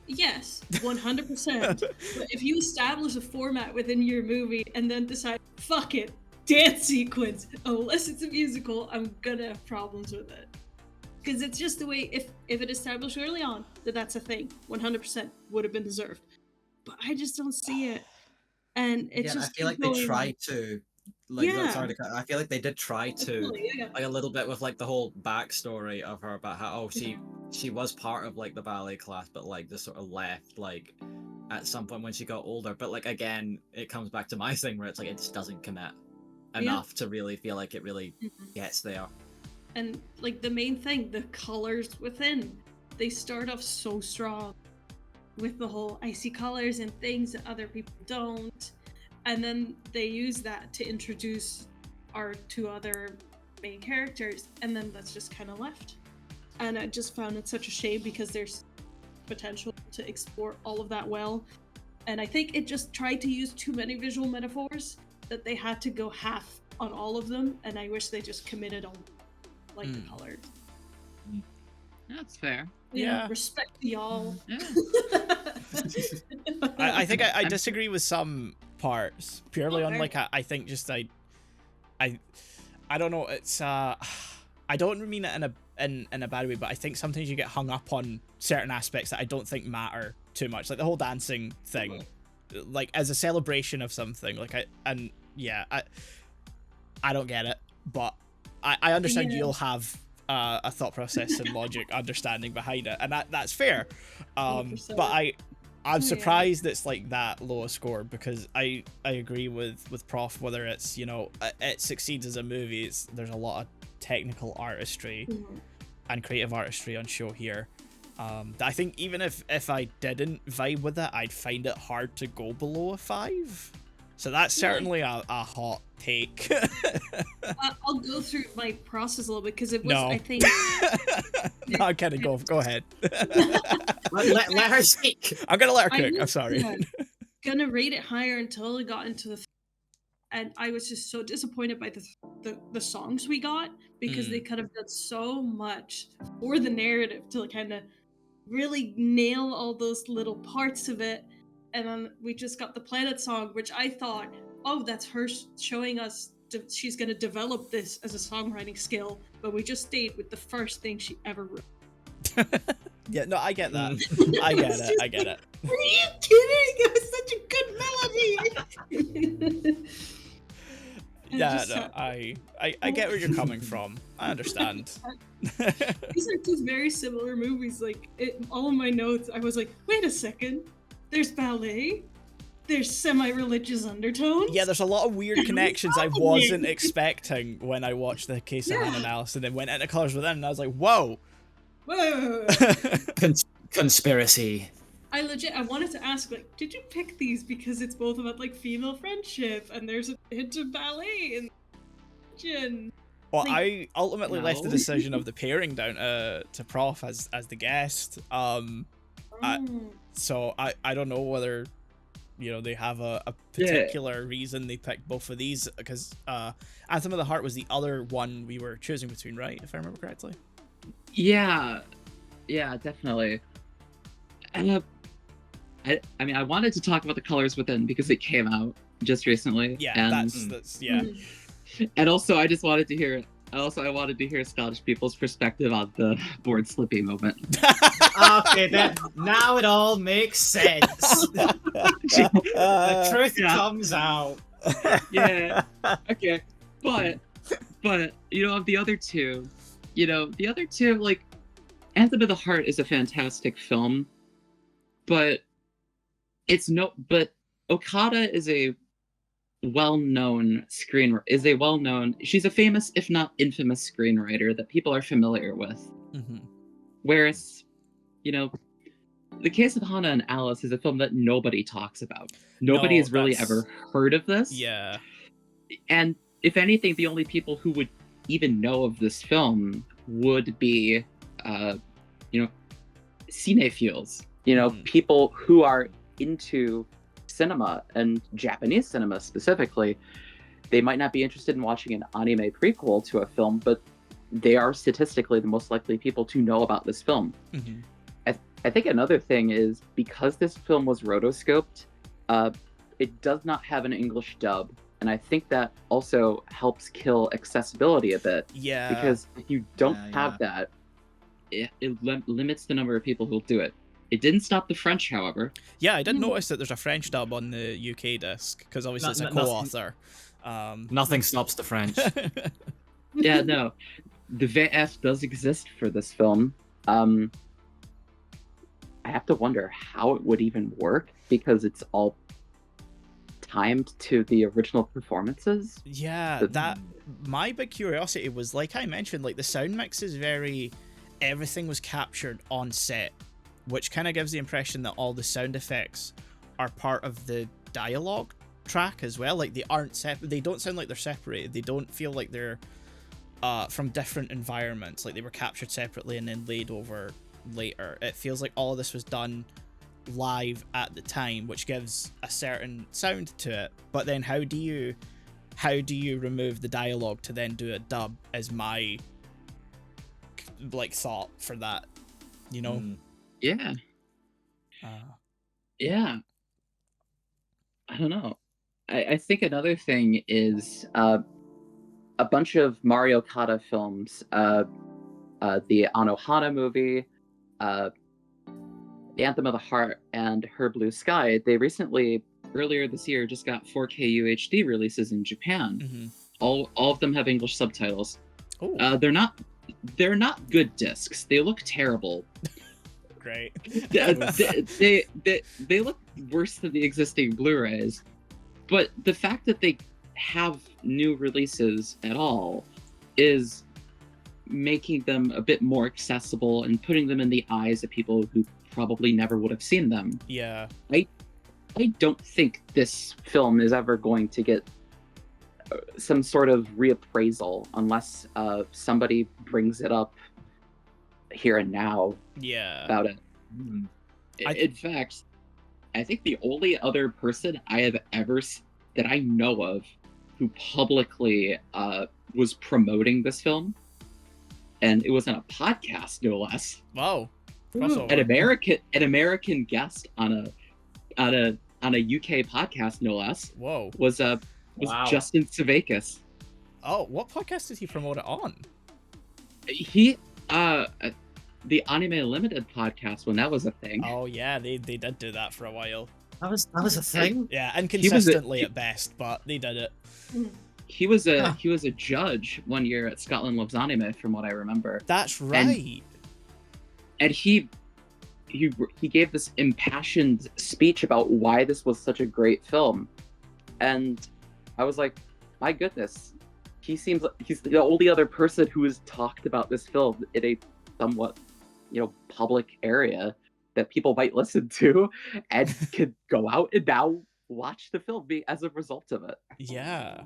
Yes, 100%. But if you establish a format within your movie and then decide, fuck it, dance sequence, unless it's a musical, I'm gonna have problems with it. Because it's just the way, if it established early on that that's a thing, 100% would have been deserved. But I just don't see it. And it's just I feel like they tried to. Like, sorry to cut. I feel like they did try to, like a little bit with like the whole backstory of her about how she was part of like the ballet class, but like just sort of left like at some point when she got older. But like again, it comes back to my thing where it's like it just doesn't commit enough to really feel like it really gets there. And like the main thing, the colors within, they start off so strong with the whole icy colors and things that other people don't. And then they use that to introduce our 2 other main characters, and then that's just kind of left. And I just found it such a shame because there's potential to explore all of that well. And I think it just tried to use too many visual metaphors that they had to go half on all of them, and I wish they just committed on like the colors. That's fair. Yeah. Respect y'all. I think I disagree with some parts purely on like I think just I don't know, it's I don't mean it in a bad way, but I think sometimes you get hung up on certain aspects that I don't think matter too much, like the whole dancing thing, like as a celebration of something, like I don't get it, but I understand you'll have a thought process and logic understanding behind it, and that's fair. But 100%. I'm surprised it's like that low a score, because I agree with Prof, whether it's, you know, it succeeds as a movie, there's a lot of technical artistry and creative artistry on show here. That I think even if I didn't vibe with it, I'd find it hard to go below a 5. So that's certainly a hot take. I'll go through my process a little bit, because it was, No. I think... No, I'm kidding. Go ahead. let her speak. I'm gonna let her cook. I'm sorry. Gonna rate it higher until it got into the... And I was just so disappointed by the songs we got, because they could have done so much for the narrative to kind of really nail all those little parts of it. And then we just got the Planet song, which I thought, oh, that's her showing us she's going to develop this as a songwriting skill. But we just stayed with the first thing she ever wrote. Yeah, no, I get that. I get it. Are you kidding? It was such a good melody. Yeah, no, I get where you're coming from. I understand. These are two very similar movies. Like, all of my notes, I was like, wait a second. There's ballet. There's semi-religious undertones. Yeah, there's a lot of weird connections I wasn't expecting when I watched the Case of Hana Alice, and then went into Colors Within, and I was like, whoa. Whoa. Conspiracy. I wanted to ask, like, did you pick these because it's both about, like, female friendship, and there's a hint of ballet and well, I ultimately left the decision of the pairing down to Prof as the guest. So I don't know whether, you know, they have a particular reason they picked both of these, because Anthem of the Heart was the other one we were choosing between, right? If I remember correctly. Yeah, definitely. And I mean, I wanted to talk about The Colors Within because it came out just recently. Yeah, and, that's yeah. And also, I wanted to hear Scottish people's perspective on the board slippy moment. Okay, then now it all makes sense. The truth comes out. Yeah. Okay. But you know, of the other two, like, Anthem of the Heart is a fantastic film, but Okada is a well-known she's a famous, if not infamous, screenwriter that people are familiar with. Whereas, you know, The Case of Hana and Alice is a film that nobody talks about. Nobody has really ever heard of this. Yeah. And if anything, the only people who would even know of this film would be, you know, cinephiles. You know, people who are into cinema, and Japanese cinema specifically. They might not be interested in watching an anime prequel to a film, but they are statistically the most likely people to know about this film. I think another thing is, because this film was rotoscoped, it does not have an English dub, and I think that also helps kill accessibility a bit. Yeah. Because if you don't have that, it limits the number of people who'll do it. It didn't stop the French, however. Yeah, I did notice that there's a French dub on the UK disc, because obviously it's a co-author. Nothing stops the French. Yeah, no. The VF does exist for this film. I have to wonder how it would even work, because it's all timed to the original performances. Yeah, that my big curiosity was, like I mentioned, like the sound mix is everything was captured on set, which kind of gives the impression that all the sound effects are part of the dialogue track as well. Like, they aren't separate. They don't sound like they're separated. They don't feel like they're from different environments, like they were captured separately and then laid over later. It feels like all of this was done live at the time, which gives a certain sound to it. But then how do you remove the dialogue to then do a dub, is my like thought for that, you know? Yeah. Yeah. I don't know. I think another thing is a bunch of Mario Kata films, the Anohana movie, the Anthem of the Heart, and Her Blue Sky, they recently, earlier this year, just got 4K UHD releases in Japan. All of them have English subtitles. They're not they're not good discs. They look terrible. Great. They look worse than the existing Blu-rays. But the fact that they have new releases at all is making them a bit more accessible and putting them in the eyes of people who probably never would have seen them. Yeah. I don't think this film is ever going to get some sort of reappraisal unless somebody brings it up here and now about it. In fact, I think the only other person I have ever that I know of who publicly was promoting this film, and it was in a podcast, no less. Wow. An American guest on a UK podcast, no less. Whoa. Was Justin Savakis. Oh, what podcast did he promote it on? He the Anime Limited podcast, when that was a thing. Oh yeah, they did do that for a while. That was a thing. Yeah, inconsistently at best, but they did it. He was a judge one year at Scotland Loves Anime, from what I remember. That's right. And he gave this impassioned speech about why this was such a great film, and I was like, my goodness, he seems like he's the only other person who has talked about this film in a somewhat, public area that people might listen to and could go out and now watch the film as a result of it. Yeah.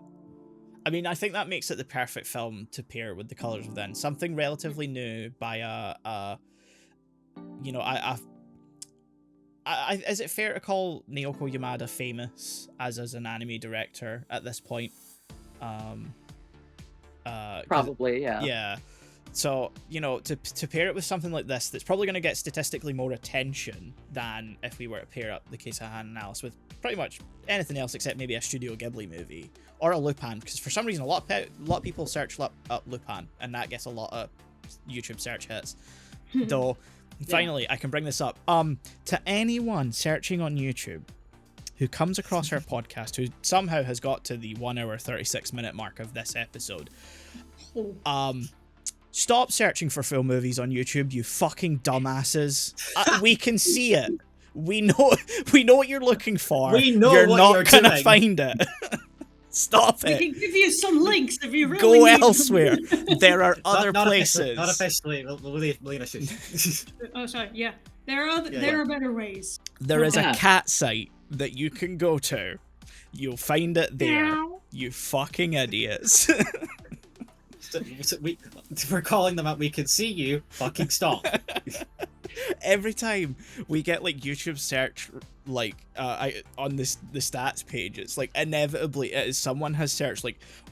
I mean, I think that makes it the perfect film to pair with The Colors Within. Something relatively new by is it fair to call Naoko Yamada famous as an anime director at this point? Probably, yeah. Yeah. So, to pair it with something like this, that's probably going to get statistically more attention than if we were to pair up The Case of Hana Alice with pretty much anything else except maybe a Studio Ghibli movie or a Lupin, because for some reason a lot of people search up Lupin, and that gets a lot of YouTube search hits. Though, finally, I can bring this up. To anyone searching on YouTube who comes across our podcast, who somehow has got to the 1 hour 36-minute mark of this episode, stop searching for film movies on YouTube, you fucking dumbasses. We can see it. We know what you're looking for. We know you're what not you're gonna doing. find it. Stop it. We can give you some links if you really Go need elsewhere. There are other not places. Not officially. Melina should. Oh, sorry. Yeah, there are better ways. There is a cat site that you can go to. You'll find it there. Meow. You fucking idiots. We're calling them out. We can see you. Fucking stop. Every time we get YouTube search on the stats page, it's inevitably it is someone has searched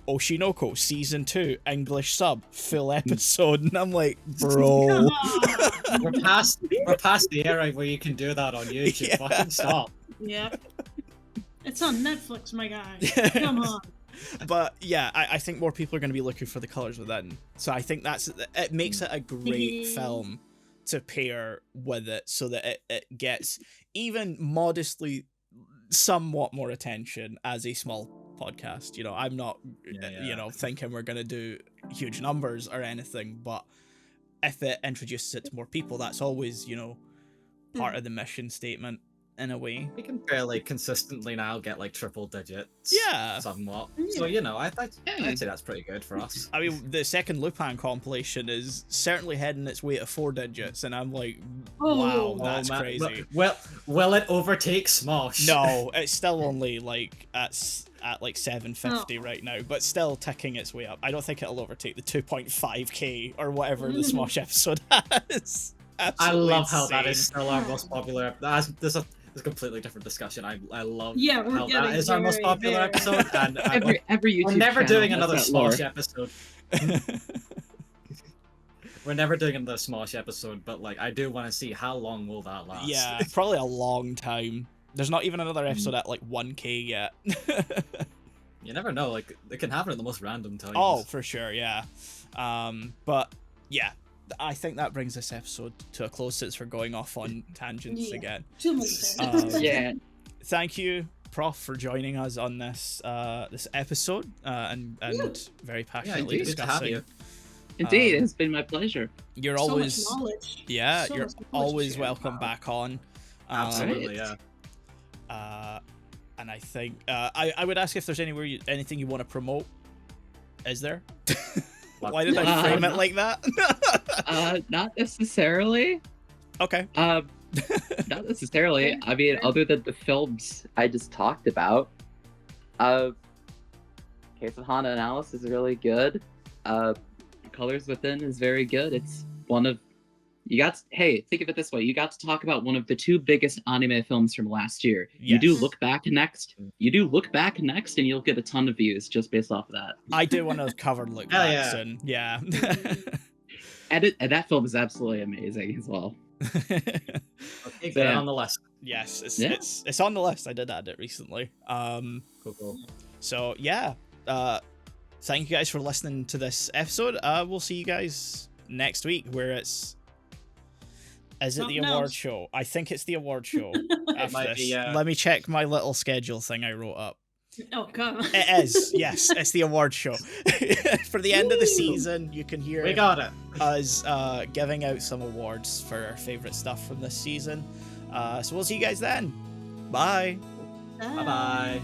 Oshinoko season 2 English sub full episode, and I'm like, bro. We're past the era where you can do that on YouTube. Yeah. Fucking stop. Yep. It's on Netflix, my guy. Come on. But yeah, I think more people are going to be looking for The Colors Within, so I think it makes it a great film to pair with it, so that it gets even modestly somewhat more attention as a small podcast. I'm not thinking we're going to do huge numbers or anything, but if it introduces it to more people, that's always part of the mission statement in a way. We can fairly consistently now get triple digits. Yeah. Somewhat. So I'd say that's pretty good for us. I mean, the second Lupin compilation is certainly heading its way to 4 digits, and I'm like, wow, that's crazy. Well, will it overtake Smosh? No, it's still only at 750 right now, but still ticking its way up. I don't think it'll overtake the 2.5k or whatever the Smosh episode has. I love how that is still our most popular. There's a completely different discussion. I love how that is our most popular episode. And every YouTube we're never channel doing another has that lore. Smosh episode. We're never doing another Smosh episode, but I do want to see how long will that last. Yeah, probably a long time. There's not even another episode at 1k yet. You never know. It can happen at the most random times. Oh, for sure, yeah. But yeah, I think that brings this episode to a close, since we're going off on tangents again. Yeah. Thank you, Prof, for joining us on this episode and very passionately discussing. Indeed, it's been my pleasure. You're So always much knowledge. yeah, So you're much knowledge always shared. welcome back on. Absolutely, Right. yeah. And I think I would ask if there's anything you want to promote. Is there? Why did I frame it like that? Not necessarily. Okay. Not necessarily. I mean, other than the films I just talked about. Case of Hana Alice is really good. Colors Within is very good. It's one of hey, think of it this way. You got to talk about one of the 2 biggest anime films from last year. You do Yes. look back next, and you'll get a ton of views just based off of that. I do want to cover look Hell back yeah. soon. Yeah. And that film is absolutely amazing as well. Okay, get it on the list. Yes, Yeah. it's on the list. I did add it recently. Cool. So yeah. Thank you guys for listening to this episode. We'll see you guys next week where it's. Is it the Something award else. show? I think it's the award show. After might this. be, yeah. Let me check my little schedule thing I wrote up. Oh, come on. It is, yes, it's the award show. For the end of the season, you can hear We got it. us giving out some awards for our favorite stuff from this season. So we'll see you guys then. Bye. Bye-bye.